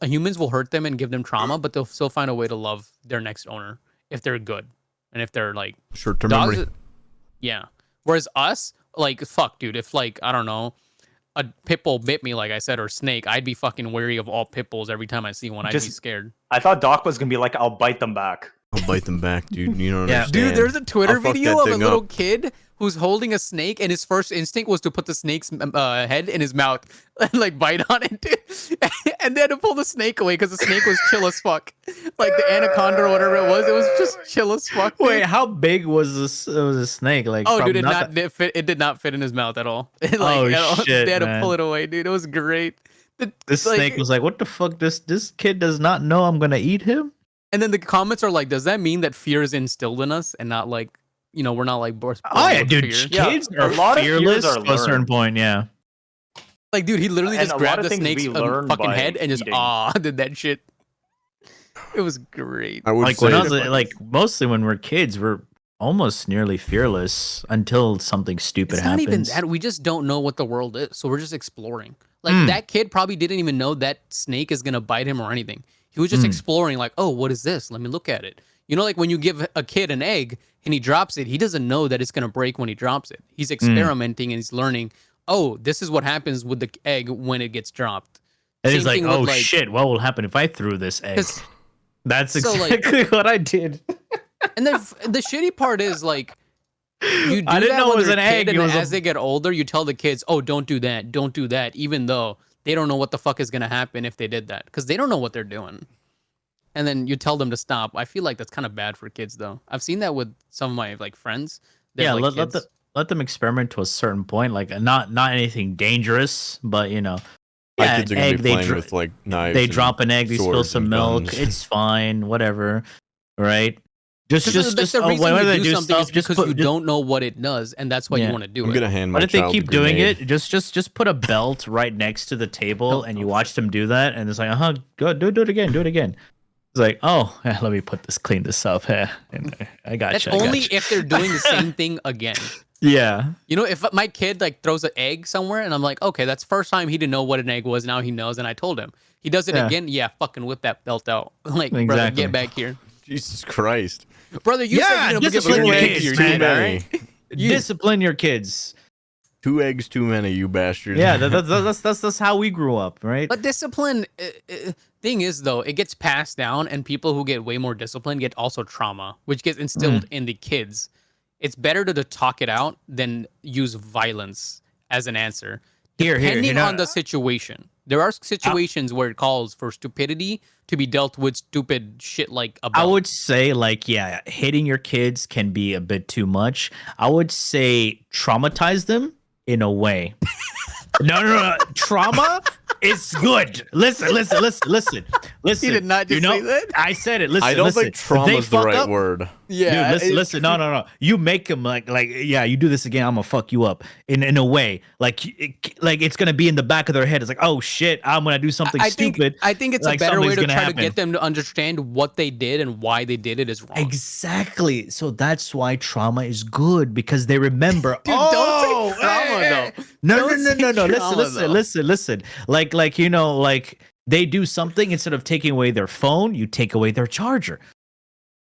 humans will hurt them and give them trauma, but they'll still find a way to love their next owner if they're good and if they're like Short-term dogs. memory. Yeah. Whereas us, like, fuck, dude, if like I don't know, a pit bull bit me, like I said, or snake, I'd be fucking wary of all pit bulls every time I see one. I'd be scared. I thought Doc was gonna be like, I'll bite them back. I'll bite them back, dude. You don't Yeah. understand. Dude, there's a Twitter I'll fuck video that of a thing little up. kid who's holding a snake, and his first instinct was to put the snake's head in his mouth and like bite on it, dude. And then to pull the snake away because the snake was chill as fuck, like the anaconda or whatever it was just chill as fuck. Dude. Wait, how big was this? Was a snake? Like, Oh, dude, not it fit. It did not fit in his mouth at all. Like, Oh, at all. shit, They had to man. pull it away, dude. It was great. This like- snake was like, "What the fuck? This kid does not know I'm gonna eat him." And then the comments are like, "Does that mean that fear is instilled in us, and not like, you know, we're not like born Oh yeah, with dude. fear?" Yeah, Kids a are lot of fears fearless are to a certain learned. point. Yeah. Like, dude, he literally And just a lot grabbed of the things snake's we learn fucking by head and just eating. did that shit. It was great. I would Like say when I was like, mostly when we're kids, we're almost nearly fearless until something stupid It's not happens. even that. We just don't know what the world is, so we're just exploring. Like Mm. that kid probably didn't even know that snake is gonna bite him or anything. He was just Mm. exploring, like, oh, what is this? Let me look at it. You know, like when you give a kid an egg and he drops it, he doesn't know that it's gonna break when he drops it. He's experimenting and he's learning. Oh, this is what happens with the egg when it gets dropped. And he's Same like, thing with, "Oh like- shit! What will happen if I threw this egg?" 'Cause- That's so, like- exactly what I did. And the shitty part is like you do I didn't that know when it was they're an a kid, egg, and it then was a- as they get older, you tell the kids, "Oh, don't do that," even though they don't know what the fuck is gonna happen if they did that, because they don't know what they're doing. And then you tell them to stop. I feel like that's kind of bad for kids, though. I've seen that with some of my like friends. They Yeah, have, like, let kids. let them experiment to a certain point. Like not anything dangerous, but you know, my yeah, kids are an gonna egg, be they playing dro- with like knives. they and drop an egg, they spill swords some and milk. guns. It's fine, whatever, right? Just That's the reason whenever you they do do something stuff, is because you don't know what it does, and that's why Yeah. you want to do I'm it. gonna hand my But if they child keep a doing grenade. it, just put a belt right next to the table, and you watch them do that, and it's like, go do it again, do it again. It's like, oh, yeah, let me clean this up. And I got That's you. only if they're doing the same thing again. Yeah. You know, if my kid like throws an egg somewhere and I'm like, okay, that's first time he didn't know what an egg was. Now he knows, and I told him. He does it Yeah. again. Yeah, fucking whip that belt out. Like, brother, Exactly. get back here, Jesus Christ. brother. You Yeah, said you're gonna give discipline a your egg kids, to your Too kid, man. many. You- Discipline your kids. 2 eggs too many, you bastard. Yeah, that's how we grew up, right? But discipline, thing is though, it gets passed down, and people who get way more discipline get also trauma, which gets instilled in the kids. It's better to talk it out than use violence as an answer. Depending on the situation. There are situations where it calls for stupidity to be dealt with stupid shit like a I belt. would say, like, yeah, hitting your kids can be a bit too much. I would say traumatize them in a way. No. Trauma is good. Listen. He did not just say that? I said it. Listen, I don't listen. think trauma is the fuck right up, word. Yeah, Dude, listen. No. You make them like, yeah, you do this again, I'm gonna fuck you up in a way. Like it's gonna be in the back of their head. It's like, oh shit, I'm gonna do something stupid. I think it's like a better way something's to gonna try to happen. get them to understand what they did and why they did it is wrong. Exactly. So that's why trauma is good, because they remember. Dude, don't say trauma though. No. Don't say trauma, though. Listen. Like you know, like they do something, instead of taking away their phone, you take away their charger,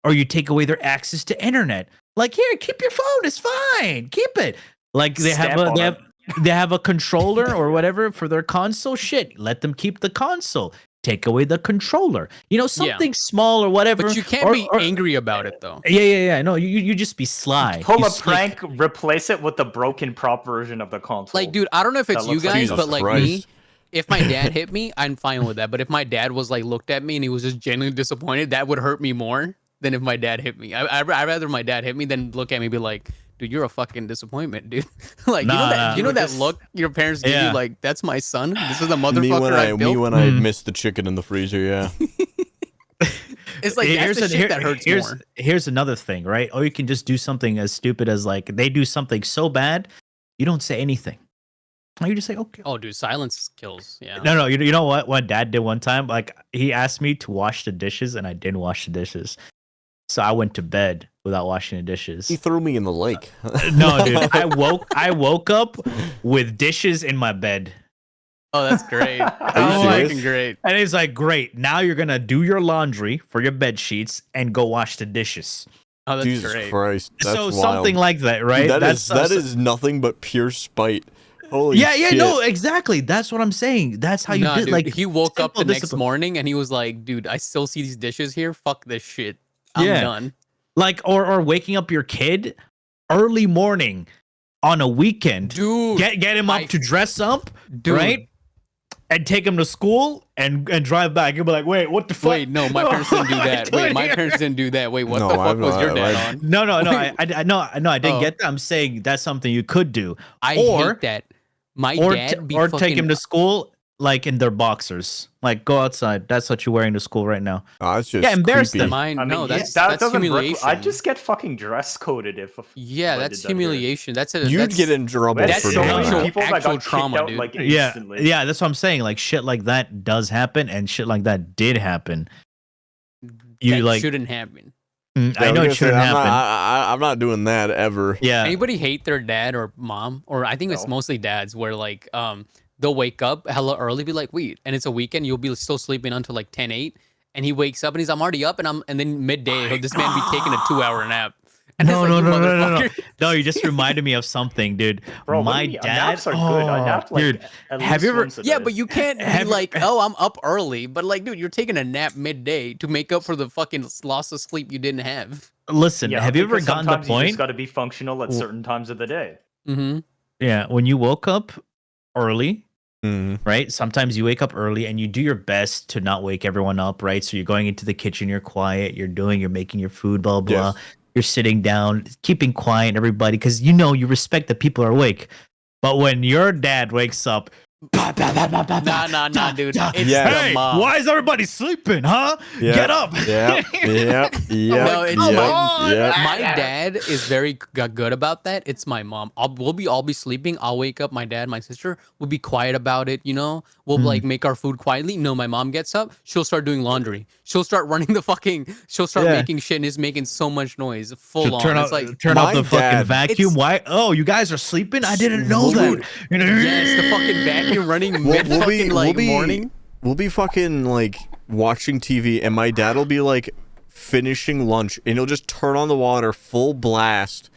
or you take away their access to internet. Like, here, keep your phone. It's fine. Keep it. Like they Step on it. they have a controller or whatever for their console. Shit, let them keep the console. Take away the controller. You know, something small or whatever. But you can't be angry about it though. Yeah. No, you just be sly. Pull You a s- prank, replace it with the broken prop version of the console. Like, dude, I don't know if it's That you looks like guys, Jesus but like me, Christ. if my dad hit me, I'm fine with that. But if my dad was like looked at me and he was just genuinely disappointed, that would hurt me more than if my dad hit me. I'd rather my dad hit me than look at me and be like, dude, you're a fucking disappointment, dude. Like, Nah, you know that just- look your parents give Yeah. you, like, that's my son. This is the Me motherfucker when I built. I Mm. missed the chicken in the freezer, yeah. It's like that's the shit that hurts more. Here's another thing, right? Or you can just do something as stupid as, like, they do something so bad, you don't say anything. Or you just say, okay. Oh, dude, silence kills. Yeah. No, you know what Dad did one time? Like, he asked me to wash the dishes, and I didn't wash the dishes. So I went to bed without washing the dishes. He threw me in the lake. No, dude, I woke up with dishes in my bed. Oh, that's great. you Oh, serious? fucking great. And he's like, great. Now you're gonna do your laundry for your bed sheets and go wash the dishes. Oh, that's Jesus great. Christ. That's So wild. something like that, right? Dude, That's that is nothing but pure spite. Holy yeah, shit. no, exactly. That's what I'm saying. That's how you Nah, did. dude, Like he woke up the simple next discipline. morning and he was like, dude, I still see these dishes here. Fuck this shit. I'm Yeah. done. Like or waking up your kid early morning on a weekend. Dude. Get him up to dress up, Dude. right? And take him to school and drive back. You'll be like, wait, what the fuck? Wait, no, my parents didn't do that. Wait, my parents didn't do that. Wait, what No, the fuck I've was your not- dad I've- on? No, I didn't Oh. get that. I'm saying that's something you could do. I Or- hate that. My Or dad be or fucking, take him to school like in their boxers. Like go outside. That's what you're wearing to school right now. Oh, that's just Yeah, embarrass creepy. them. mine. I mean, No, yeah, that's that doesn't humiliation. I'd just get fucking dress coded if. Yeah, if I that's did that here. humiliation. That's a. You'd that's, get in trouble We had That's for so doing many actual- that. people that actual got kicked trauma, out dude. like Yeah, instantly. yeah, that's what I'm saying. Like shit like that does happen, and shit like that did happen. You that like, shouldn't happen. I Yeah, know was it gonna say, shouldn't happen. I'm not doing that ever. Yeah, Anybody hate their dad or mom, or I think it's No. mostly dads, where like they'll wake up hella early, be like, wait, and it's a weekend, you'll be still sleeping until like 10, 8, and he wakes up and he's, I'm already up, and then midday, this man be taking a 2-hour nap. And no, it's no, like, no, you no, no, no. motherfucker. No, you just reminded me of something, dude. Bro, what do My you mean? dad. Naps are good. I nap like dude, at have least you ever- once a Yeah, day. but you can't be Have- like, oh, I'm up early, but like, dude, you're taking a nap midday to make up for the fucking loss of sleep you didn't have. listen, Yeah, have you ever because gotten to the sometimes you point? just got to be functional at certain times of the day. Mm-hmm. Yeah, when you woke up early, Mhm. right? Sometimes you wake up early and you do your best to not wake everyone up, right? So you're going into the kitchen, you're quiet, you're making your food, blah blah. Yes. You're sitting down, keeping quiet, everybody, because you know you respect that people are awake. But when your dad wakes up, Nah, dude. It's Yeah. the hey, mom. why is everybody sleeping, huh? Yeah. Get up. Yep. Yep. Yep. No, it's yep. my- Yep. My dad is very good about that. It's my mom. We'll all be sleeping. I'll wake up. My dad, my sister will be quiet about it. You know, we'll like make our food quietly. No, my mom gets up. She'll start doing laundry. She'll start running the fucking. She'll start Yeah. making shit and is making so much noise. Full on. Turn It's off, like turn off my the fucking dad- vacuum. It's- Why? Oh, you guys are sleeping? I didn't know that. Dude. You know, yes, the fucking vacuum running mid fucking like morning. We'll be fucking like watching TV, and my dad will be like finishing lunch, and he'll just turn on the water full blast,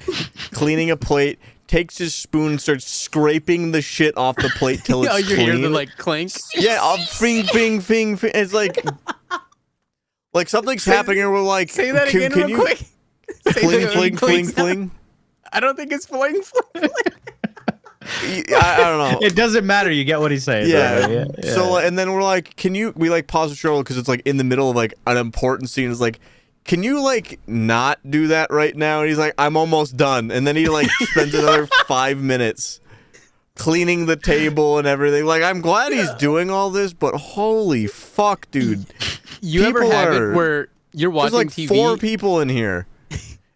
cleaning a plate, takes his spoon, starts scraping the shit off the plate till it's Oh, you clean. hear the like clink. Yeah, fing, fing, fing, fing. It's like something's happening, and we're like, Say that can, again can real you quick. Say fling, the fling, clink fling, sound. fling? I don't think it's fling. I don't know. it doesn't matter. You get what he's saying. Yeah. though, So and then we're like, we like pause the show because it's like in the middle of like an important scene. It's like, can you like not do that right now? And he's like, I'm almost done. And then he like spends another 5 minutes cleaning the table and everything. Like, I'm glad he's doing all this, but holy fuck, dude. You ever People have are- it where you're There's watching like TV? 4 people in here.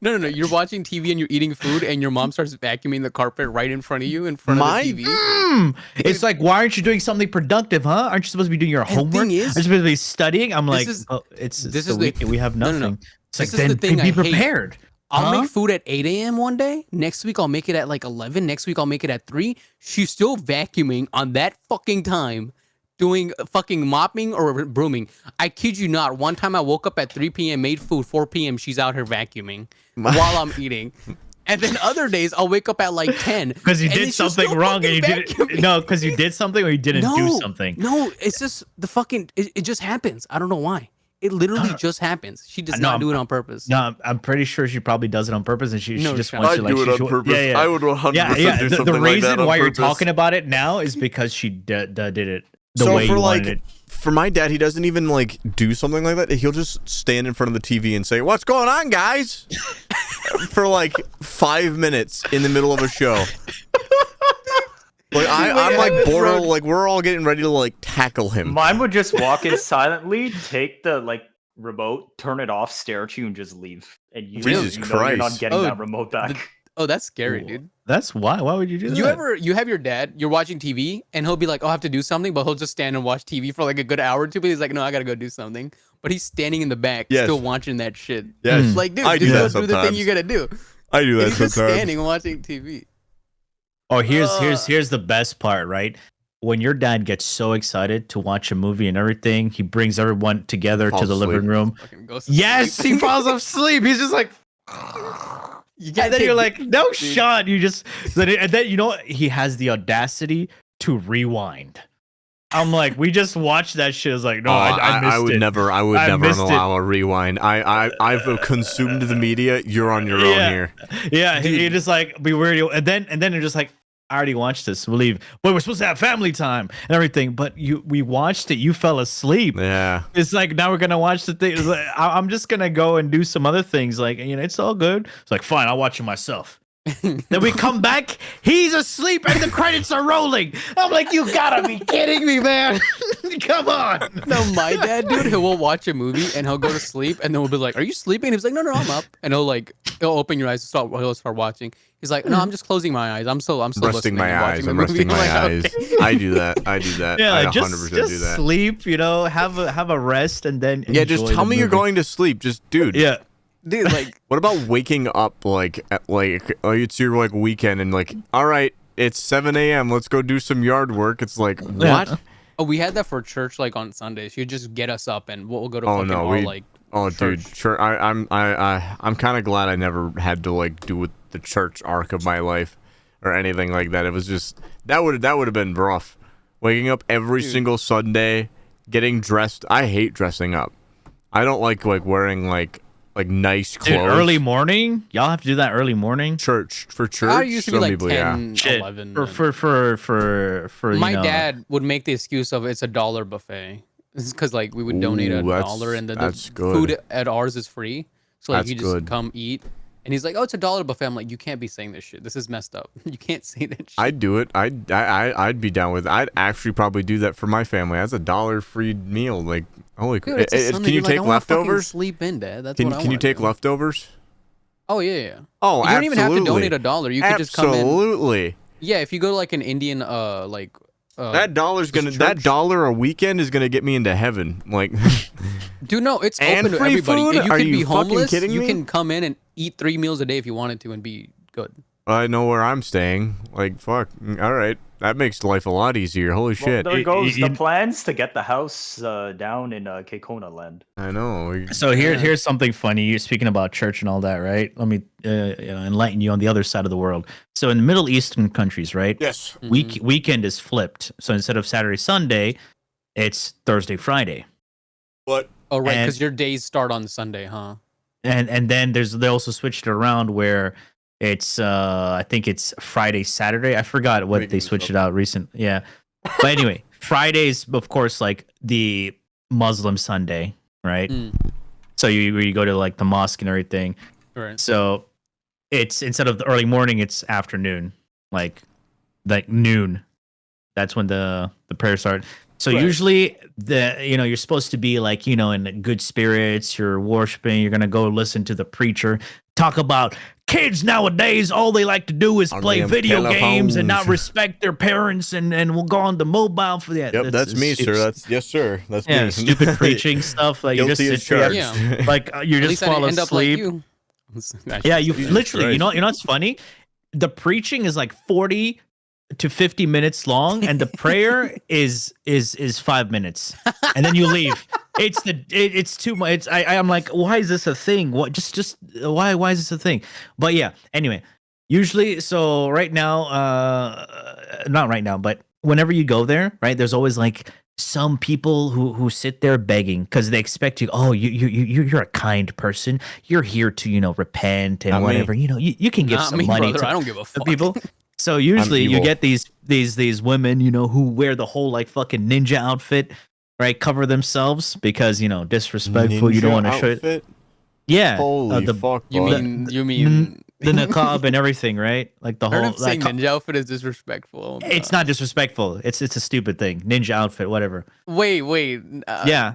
No. You're watching TV and you're eating food, and your mom starts vacuuming the carpet right in front of you, in front My- of the TV. It's like, why aren't you doing something productive, huh? Aren't you supposed to be doing your homework? thing is- Aren't you supposed to be studying? I'm like, is- oh, it's this the is the- weekend. We have no, nothing. no. It's This like, is the then thing be I hate. prepared. I'll Huh? make food at 8 a.m. one day. Next week I'll make it at like 11. Next week I'll make it at 3. She's still vacuuming on that fucking time, doing fucking mopping or brooming. I kid you not. One time I woke up at 3 p.m., made food. 4 p.m. she's out here vacuuming while I'm eating. And then other days I'll wake up at like 10 Because you and did then she's something still wrong and you fucking didn't. vacuuming. No, because you did something or you didn't do something. No, it's just the fucking. It just happens. I don't know why. It literally just happens. She does No, not do it on purpose. No, I'm pretty sure she probably does it on purpose, and she No just shot. wants I'd to like. do it she- on purpose. Yeah, yeah. I would 100% yeah. do The something like reason that on why you're purpose. talking about it now is because she did it the So way for you like, wanted it. for my dad, he doesn't even like do something like that. He'll just stand in front of the TV and say, "What's going on, guys?" for like 5 minutes in the middle of a show. Like I'm like border, like we're all getting ready to like tackle him. Mine would just walk in silently, take the like remote, turn it off, stare at you, and just leave. And you, Jesus you know you're not Christ. getting Oh, that remote back. Oh, that's scary, Ooh. dude. That's why. Why would you do that? You have your dad, you're watching TV, and he'll be like, oh, I have to do something, but he'll just stand and watch TV for like a good hour or two, but he's like, no, I gotta go do something. But he's standing in the back, Yes. still watching that shit. Yes. It's like, dude, I do just that go do the thing sometimes. you gotta do. I do And that he's just sometimes. standing watching TV. Oh, here's the best part, right? when your dad gets so excited to watch a movie and everything, he brings everyone together to the living room. Yes, he falls asleep. He's just like, and then you're like, no shot. You just, and then, you know, he has the audacity to rewind. I'm like, we just watched that shit. I was like, no, I missed I would it. never allow a rewind. I've consumed the media. You're on your own here. Yeah, he just like be weird, and then you're just like, I already watched this. We'll leave. But we're supposed to have family time and everything. But we watched it. You fell asleep. Yeah. It's like now we're gonna watch the thing. It's like, I'm just gonna go and do some other things. Like, you know, it's all good. It's like, fine, I'll watch it myself. Then we come back, he's asleep and the credits are rolling. I'm like, you gotta be kidding me, man. Come on. No, my dad, dude, he'll watch a movie and he'll go to sleep and then we'll be like, are you sleeping? And he's like, no, I'm up. And he'll open your eyes and he'll start watching. He's like, no, I'm just closing my eyes. I'm still resting my eyes. I'm resting my eyes. Okay. I do that. Yeah, I 100% just do that. Sleep, you know, have a rest and then just tell me you're going to sleep. Just, dude. Yeah. Dude, like, what about waking up like it's your like weekend and like, all right, it's 7 a.m. Let's go do some yard work. It's like, what? Yeah. Oh, we had that for church, like on Sundays. You just get us up and we'll go to church. Church. Dude, sure. I'm kind of glad I never had to like do with the church arc of my life or anything like that. It was just that would have been rough. Waking up every single Sunday, getting dressed. I hate dressing up. I don't like wearing like nice clothes. Dude, early morning? Y'all have to do that early morning? For church? I used to be like 10, 11. For my dad would make the excuse of it's $1 buffet. It's because like we would donate $1 and the food at ours is free. So like you just come eat. And he's like, oh, it's $1 buffet. I'm like, you can't be saying this shit. This is messed up. You can't say that shit. I'd do it. I'd be down with it. I'd actually probably do that for my family. That's $1 free meal. Like, holy crap. Can you take leftovers? Sleep in, Dad. That's can you take leftovers? Oh, yeah. Oh, you don't even have to donate $1. You could just come in. Absolutely. Yeah, if you go to like an Indian, that $1 a weekend is gonna get me into heaven. Like, dude, no, it's and open to free everybody. Food? You can be homeless. You can come in and eat 3 meals a day if you wanted to and be good. I know where I'm staying. Like, fuck. All right, that makes life a lot easier. Holy shit! There goes the plans to get the house down in Kekona land. I know. So here's something funny. You're speaking about church and all that, right? Let me enlighten you on the other side of the world. So in Middle Eastern countries, right? Yes. Weekend is flipped. So instead of Saturday, Sunday, it's Thursday, Friday. What? Oh, right, because your days start on Sunday, huh? And then they also switched it around where it's I think it's Friday, Saturday. I forgot what they switched it out recent. Yeah. But anyway, Fridays, of course, like the Muslim Sunday, right? So you go to like the mosque and everything. Right. So it's instead of the early morning, it's afternoon, like noon. That's when the prayer starts. So usually you're supposed to be like, in good spirits, you're worshiping, you're going to go listen to the preacher talk about kids nowadays. All they like to do is play video games and not respect their parents and will go on the mobile for that. Yep, that's me, sir. Yes, sir. That's me. Stupid preaching stuff. Like you just sit there, like you just fall asleep. Yeah, you literally, you know what's funny? The preaching is like 40 to 50 minutes long and the prayer is 5 minutes and then you leave. It's too much. I'm like, why is this a thing? What just why is this a thing? But yeah, anyway, usually, so right now, not right now, but whenever you go there, right, there's always like some people who sit there begging because they expect you. Oh, you're a kind person. You're here to repent and whatever. You can give some money to I don't give a fuck. people. So usually you get these women, who wear the whole like fucking ninja outfit, right? Cover themselves because disrespectful. Ninja you don't want to show it. Yeah. Holy fuck! You mean the niqab and everything, right? Like the whole saying ninja outfit is disrespectful. It's not disrespectful. It's a stupid thing. Ninja outfit, whatever. Wait. Yeah,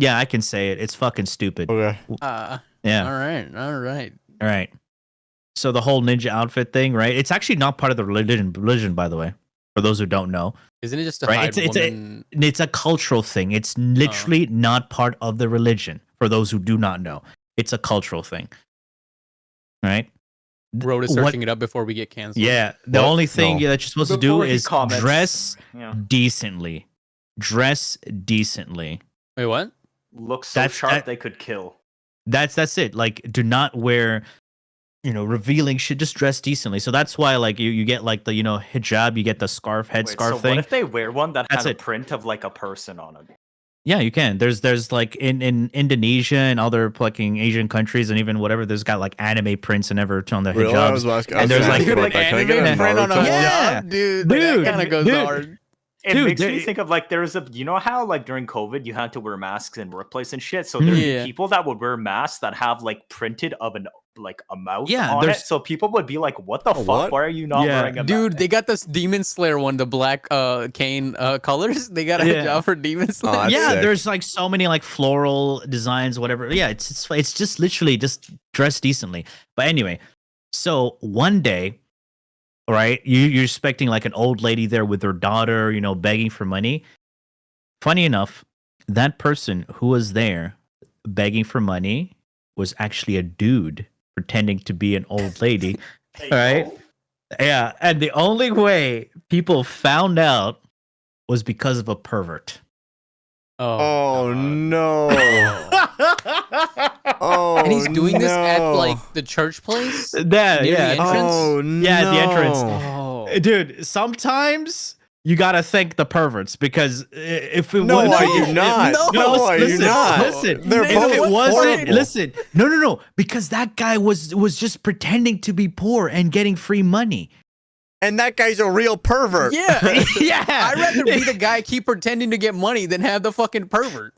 I can say it. It's fucking stupid. Okay. Yeah. All right. So the whole ninja outfit thing, right? It's actually not part of the religion, by the way. For those who don't know, isn't it just a hide woman? It's a cultural thing. It's literally not part of the religion. For those who do not know, it's a cultural thing, right? Road is searching it up before we get canceled. Yeah, the only thing that you're supposed to do Before he is comments. dress Yeah. decently. Dress decently. Wait, what? Look so That's- sharp that- they could kill. That's it. Like, do not wear, revealing shit. Just dress decently. So that's why, like, you get like the hijab. You get the scarf, Wait, headscarf so thing. what if they wear one that That's has it. a print of like a person on it? Yeah, you can. There's like in Indonesia and other fucking Asian countries and even whatever. There's got like anime prints and everything on the Really? I hijabs. was asking. And there's, like, Can I anime get a print on a Naruto one? Yeah. hijab? Dude, Dude, that kind of goes dude. hard. It Dude, makes me they- think of like there's a how like during COVID you had to wear masks in workplace and shit. So Mhm. there'd Yeah. be people that would wear masks that have like printed of an like a mouth Yeah, on it. there's- So people would be like, "What the fuck? what? Why are you not Yeah. wearing a Dude, mask?" they got this Demon Slayer one, the black cane colors. They got a Yeah. hijab for Demon Slayer. That's Yeah, sick. there's like so many like floral designs, whatever. Yeah, it's just literally just dress decently. But anyway, so one day, right, you're expecting like an old lady there with her daughter, begging for money. Funny enough, that person who was there begging for money was actually a dude pretending to be an old lady. Hey, right? yo. Yeah, and the only way people found out was because of a pervert. Oh God. no! Oh, And he's doing this at no. like the church place. Yeah, Near the yeah. entrance? Oh no! Yeah, at the entrance. Oh, Dude, sometimes you gotta thank the perverts because if it No, was, I if do it- not. no, No, I do listen, not. Listen, They're if both it wasn't, horrible. listen, no, because that guy was just pretending to be poor and getting free money. And that guy's a real pervert. yeah. Yeah, I'd rather be the guy keep pretending to get money than have the fucking pervert.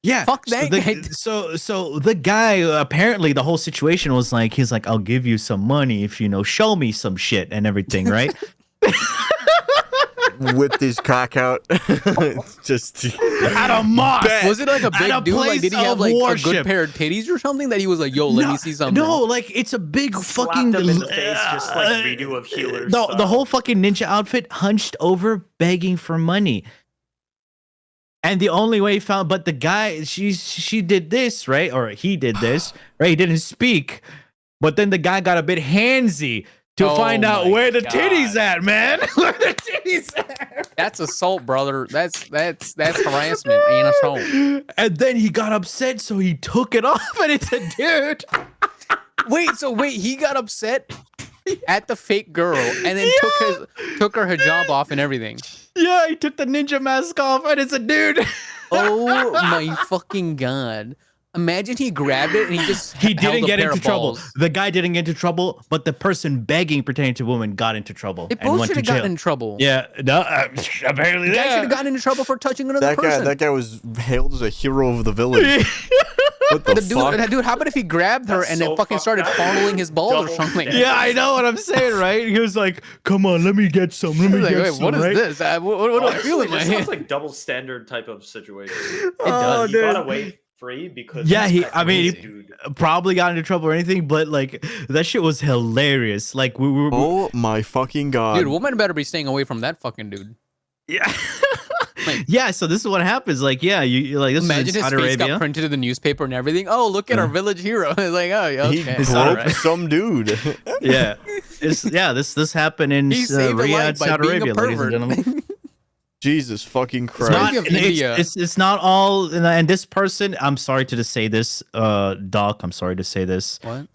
yeah. Fuck that guy. So the guy apparently the whole situation was like he's like I'll give you some money if show me some shit and everything, right? Whipped his cock out. Just At a mosque. Was it like a At big a dude? Like, did he place have of like a worship. good pair of titties or something that he was like, yo, let me see something? No, like it's a big Slapped fucking him in the face, just like redo of healers. The whole fucking ninja outfit hunched over begging for money. And the only way he found, but the guy, she did this, right? Or he did this, right? He didn't speak. But then the guy got a bit handsy to Oh find out my where the God. titties at, man. Where the titties at? That's assault, brother. That's harassment and assault. And then he got upset, so he took it off, and it's a dude. Wait, he got upset at the fake girl and then took her hijab off and everything. Yeah, he took the ninja mask off, and it's a dude. Oh my fucking god. Imagine he grabbed it and he just He held didn't a get pair into of trouble. balls. The guy didn't get into trouble, but the person begging, pretending to woman, got into trouble They and both went should to have jail. gotten in trouble. Yeah, no, apparently The guy should yeah. have gotten into trouble for touching another person. that guy was hailed as a hero of the village. What the fuck? Dude, how about if he grabbed her That's and then so fucking started fucked up. fondling his balls or Double something? standard. Yeah, I know what I'm saying, right? He was like, "Come on, let me get some. Let me Like, get wait, some." what is right? this? What do I feel in my This hand? sounds like double standard type of situation. It does. He got away free because Yeah, he's I mean, crazy, dude. Probably got into trouble or anything, but like that shit was hilarious. Like we were, Oh my fucking god. Dude, woman better be staying away from that fucking dude. yeah, Like- yeah. So this is what happens. Like, yeah, you like this Imagine is his in face Saudi got Arabia. printed in the newspaper and everything. Oh, look at our village hero. It's like, oh, yeah, He okay. groped alright. some dude. Yeah, this happened in He saved a Riyadh, life by Saudi being a Arabia, ladies and pervert. gentlemen. Jesus fucking It's Christ. not, Speaking of it's, India- it's not all, and this person, I'm sorry to say this, Doc, I'm sorry to say this, What?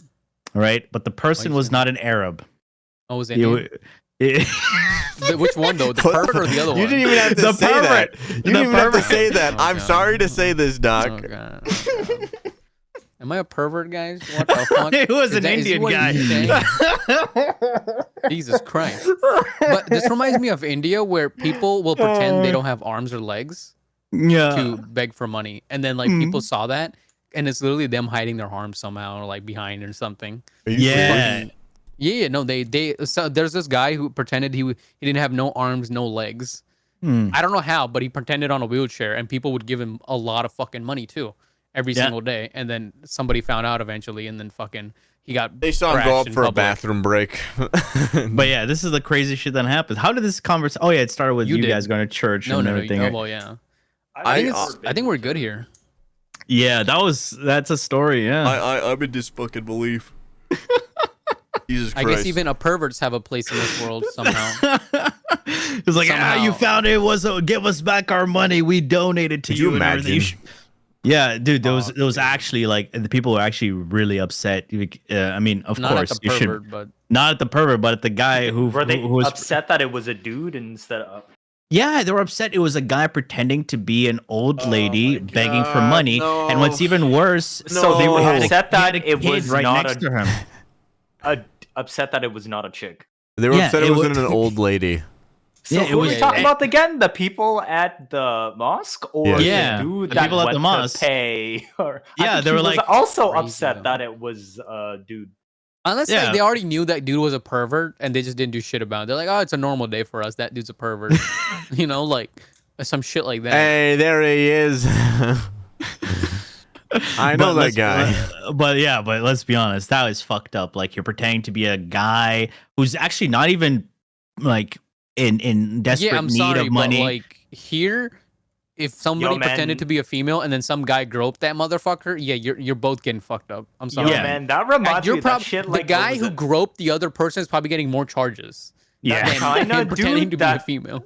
right? But the person you was say not an Arab. Oh, was it? You- Which one though? The What pervert or the other one? You didn't even have to The say pervert. that. You didn't even have to pervert. say that. Oh, I'm God. sorry to say this, Doc. Oh, God. Oh, God. Am I a pervert, guys? What the fuck? It was Is an that- is Indian what guy. you're saying? Jesus Christ. But this reminds me of India where people will pretend they don't have arms or legs Yeah. to beg for money. And then like people saw that and it's literally them hiding their arms somehow or like behind or something. Are you Yeah. Yeah, no, they so there's this guy who pretended he didn't have no arms, no legs. Hmm. I don't know how, but he pretended on a wheelchair and people would give him a lot of fucking money too every Yeah. single day. And then somebody found out eventually and then fucking he got They saw him go thrashed up in for a public. bathroom break. But yeah, this is the crazy shit that happens. How did this conversation? Oh yeah, it started with You you, did. guys going to church No, and no, no. everything. Oh, right? well, yeah. I've I think we're good here. Yeah, that's a story. Yeah. I'm in disbelief. Jesus I Christ. guess even perverts have a place in this world somehow. It's like, you Somehow. found it. Give us back our money. We donated to Could you and everything. imagine? Yeah, dude, there was Dude. actually like the people were actually really upset. I mean, of Not course, at the you should pervert, but not at the pervert, but at the guy who Were they who was upset that it was a dude instead of? Yeah, they were upset. It was a guy pretending to be an old Oh lady my begging for God, money, and what's no. even worse, So they were he had a- upset he had that a it kid was right not next a, to him. upset that it was not a chick. They were Yeah, upset it it wasn't wa- an old lady. So Yeah, who are we was- talking about again? The people at the mosque, or Yeah, the dude the that people at went the mosque. to pay? Or Yeah, I think they he were was like, also crazy, upset though. that it was a dude. unless Yeah. like they already knew that dude was a pervert and they just didn't do shit about it. They're like, oh, it's a normal day for us. That dude's a pervert. You know, like some shit like that. Hey, there he is. I know that guy. But let's be honest, that was fucked up. Like you're pretending to be a guy who's actually not even like in desperate Yeah, I'm need sorry, of money. but like here, if somebody Yo, pretended man. to be a female and then some guy groped that motherfucker, yeah, you're both getting fucked up. I'm Yo, sorry. Yeah. man, that reminds me You're of that probably shit. the Like what guy was who it? groped the other person is probably getting more charges. Yeah. That China than pretending dude to be a that- female.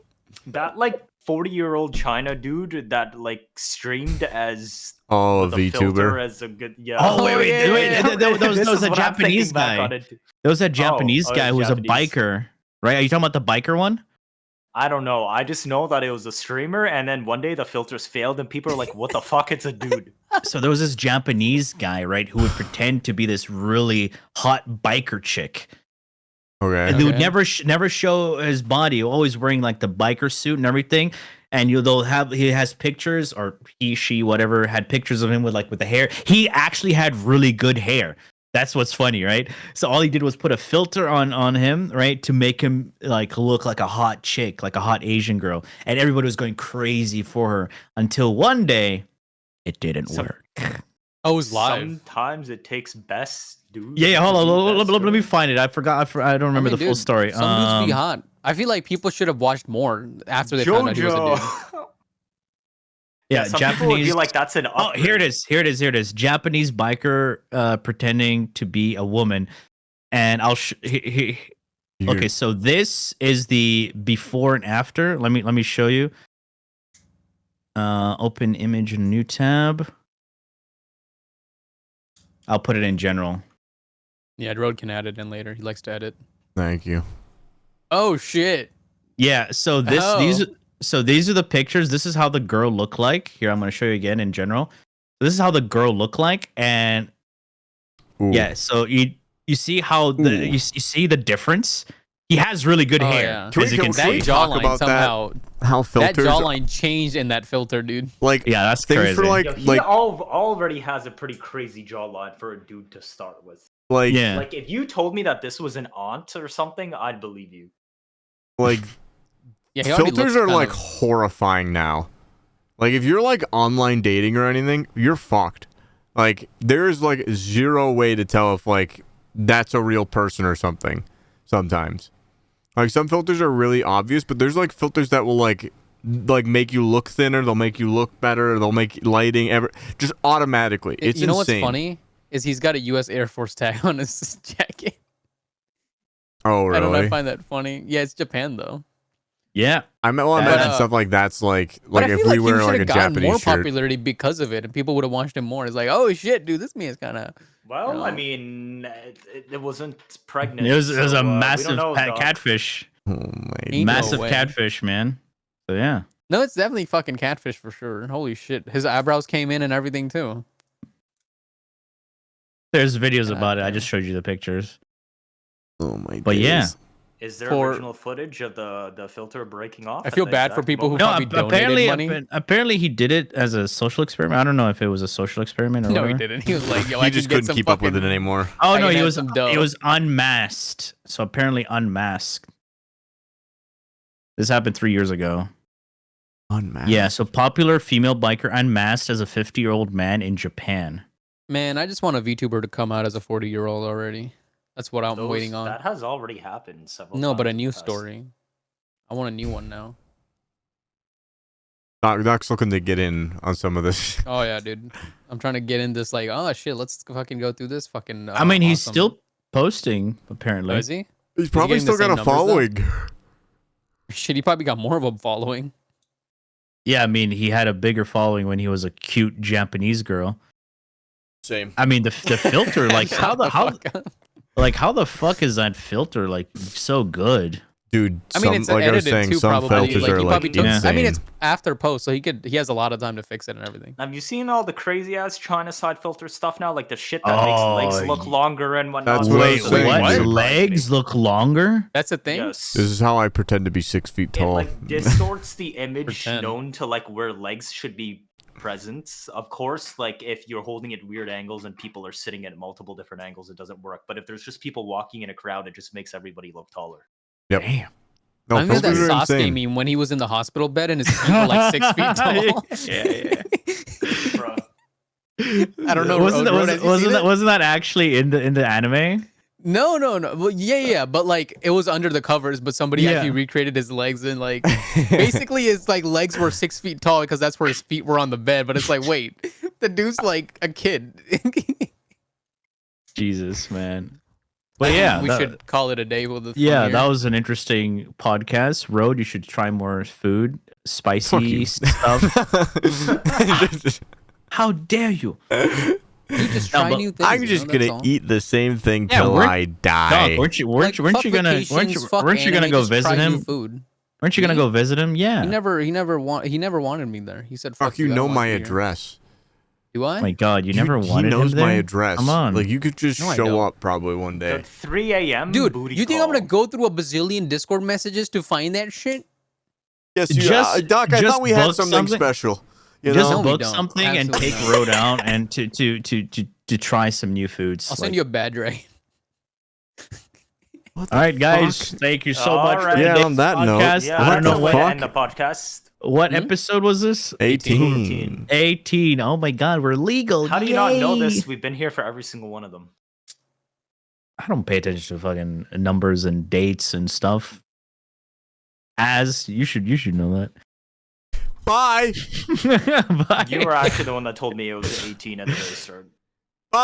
That like 40-year-old China dude that like streamed as Oh, a the filter VTuber. as a good Oh, wait, yeah, wait. yeah. There was This is a what I'm thinking Japanese back guy. on it. There was a Japanese Oh, guy who was a Japanese. biker, right? Are you talking about the biker one? I don't know. I just know that it was a streamer, and then one day the filters failed, and people are like, "What the fuck? It's a dude." So there was this Japanese guy, right, who would pretend to be this really hot biker chick. Okay. And he would Okay. never show his body, always wearing like the biker suit and everything. And he has pictures, or he, she, whatever, had pictures of him with the hair. He actually had really good hair. That's what's funny, right? So all he did was put a filter on him, right, to make him like look like a hot chick, like a hot Asian girl. And everybody was going crazy for her until one day it didn't So- work. I was live. Sometimes it takes best dudes. Yeah, hold to on. be best Let me girls. find it. I forgot. I don't remember I mean, the full dude, story. Some dudes be hot. I feel like people should have watched more after they found out he was a dude. JoJo. Yeah, some Japanese. people would be like, "That's an." Oh, here it is. Here it is. Japanese biker pretending to be a woman, and I'll. Okay, so this is the before and after. Let me show you. Open image in a new tab. I'll put it in general. Yeah, Road can add it in later. He likes to edit. Thank you. Oh shit. Yeah. So these are the pictures. This is how the girl looked like. Here, I'm going to show you again in general. This is how the girl looked like, and Ooh. yeah. So you see how you see the difference. He has really good Oh, hair. yeah. As you can That Can we see. talk jawline about that? somehow. How That filters jawline changed in that filter, dude. like Yeah, that's things crazy. for like Yo, he like already has a pretty crazy jawline for a dude to start with. like Yeah. Like, if you told me that this was an aunt or something, I'd believe you. like Yeah, he already filters looks are kind like of- horrifying now. Like if you're like online dating or anything, you're fucked. Like there's like zero way to tell if like that's a real person or something sometimes. Like some filters are really obvious, but there's like filters that will like make you look thinner, they'll make you look better, they'll make lighting just automatically. It's you know insane. what's funny is he's got a U.S. Air Force tag on his jacket. Oh I don't know. I really? find that funny. Yeah, it's Japan though. Yeah. I mean, well, I But, imagine stuff like that's like But I if feel we like wear he like should a have gotten Japanese more shirt. popularity because of it, and people would have watched him more. It's like, oh shit, dude, this man's kind of. Well, No. I mean, it wasn't pregnant. It was so, a we don't massive know, dog. catfish. Oh my Ain't no Massive way. catfish, man. So yeah. No, it's definitely fucking catfish for sure. Holy shit, his eyebrows came in and everything too. There's videos God about it. I damn. just showed you the pictures. Oh my But yeah. days. Is there For- original footage of the filter breaking off? I at feel the bad for exact people who moment? No, probably donated money. apparently he did it as a social experiment. I don't know if it was a social experiment or No, he whatever. didn't. He was like, yo, He I just can get couldn't some keep up with it fucking- anymore. Oh I no, can he add was some dough. it was unmasked. So apparently unmasked. This happened 3 years ago. Unmasked. Yeah, so popular female biker unmasked as a 50-year-old man in Japan. Man, I just want a VTuber to come out as a 40-year-old already. That's what I'm waiting on. That has already happened several times. No, but a in the new past. story. I want a new one now. Doc's looking to get in on some of this. Oh yeah, dude. I'm trying to get in this like, oh shit, let's fucking go through this fucking I mean, he's awesome- still posting apparently. Oh, is he? He's probably getting the still got same a numbers, though? following. Shit, he probably got more of a following. Yeah, I mean, he had a bigger following when he was a cute Japanese girl. Same. I mean, the filter, like Shut the fuck up. how the fuck is that filter like so good? Dude, I mean, it's like I was edited saying, too, some probably. filters Like, are he like probably took. insane. I mean, it's after post, so he has a lot of time to fix it and everything. Have you seen all the crazy ass China side filter stuff now? Like the shit that makes legs look longer and whatnot. That's what I Wait, was saying, what? dude. Legs look longer? That's a thing. Yes. This is how I pretend to be 6 feet It tall. like distorts the image Pretend. known to like where legs should be present. Of course, like if you're holding at weird angles and people are sitting at multiple different angles, it doesn't work. But if there's just people walking in a crowd, it just makes everybody look taller. Yep. Damn. No, I remember that filters are Sasuke insane. meme when he was in the hospital bed and his feet were like 6 feet tall. Yeah. Bruh. I don't know. Wasn't Road, has you seen it? wasn't that actually in the anime? No. Well, yeah. But like, it was under the covers. But somebody Yeah. actually recreated his legs and like, basically, his like legs were 6 feet tall because that's where his feet were on the bed. But it's like, wait, the dude's like a kid. Jesus, man. But yeah, we should call it a day with the. Yeah, that was an interesting podcast. Road, you should try more food, spicy stuff. How dare you? You just try but new things. I'm you just know, that's gonna all. eat the same thing Yeah, till weren't- I die. Dog, weren't you Like, fuck you gonna vacations, fuck weren't you gonna anime, go just try visit new him? Food. Weren't you gonna go visit him? Yeah. He never wanted me there. He said, Fuck, you I don't know want my you here." address. Do I? Oh my God, you never He wanted knows him there? my address. Come on. Like, you could just No, I show don't. up probably one day. At 3 a.m. Dude, booty you think I'm gonna call. go through a bazillion Discord messages to find that shit? Yes, Doc, I just thought we had book something something. special. You Just know? No, we book don't. something and Absolutely take not. Road out and to try some new foods. I'll send you a bad Dre. What the All right, guys. fuck? Thank you so All much for right. Yeah, today's on that note, podcast. Yeah, I don't that's know a what way to fuck? end the podcast. what episode was this. 18. 18. Oh my God, we're legal. How do you not know Yay. this? We've been here for every single one of them. I don't pay attention to fucking numbers and dates and stuff. As you should know that. Bye. Bye. You were actually the one that told me it was 18 at the very start. Bye.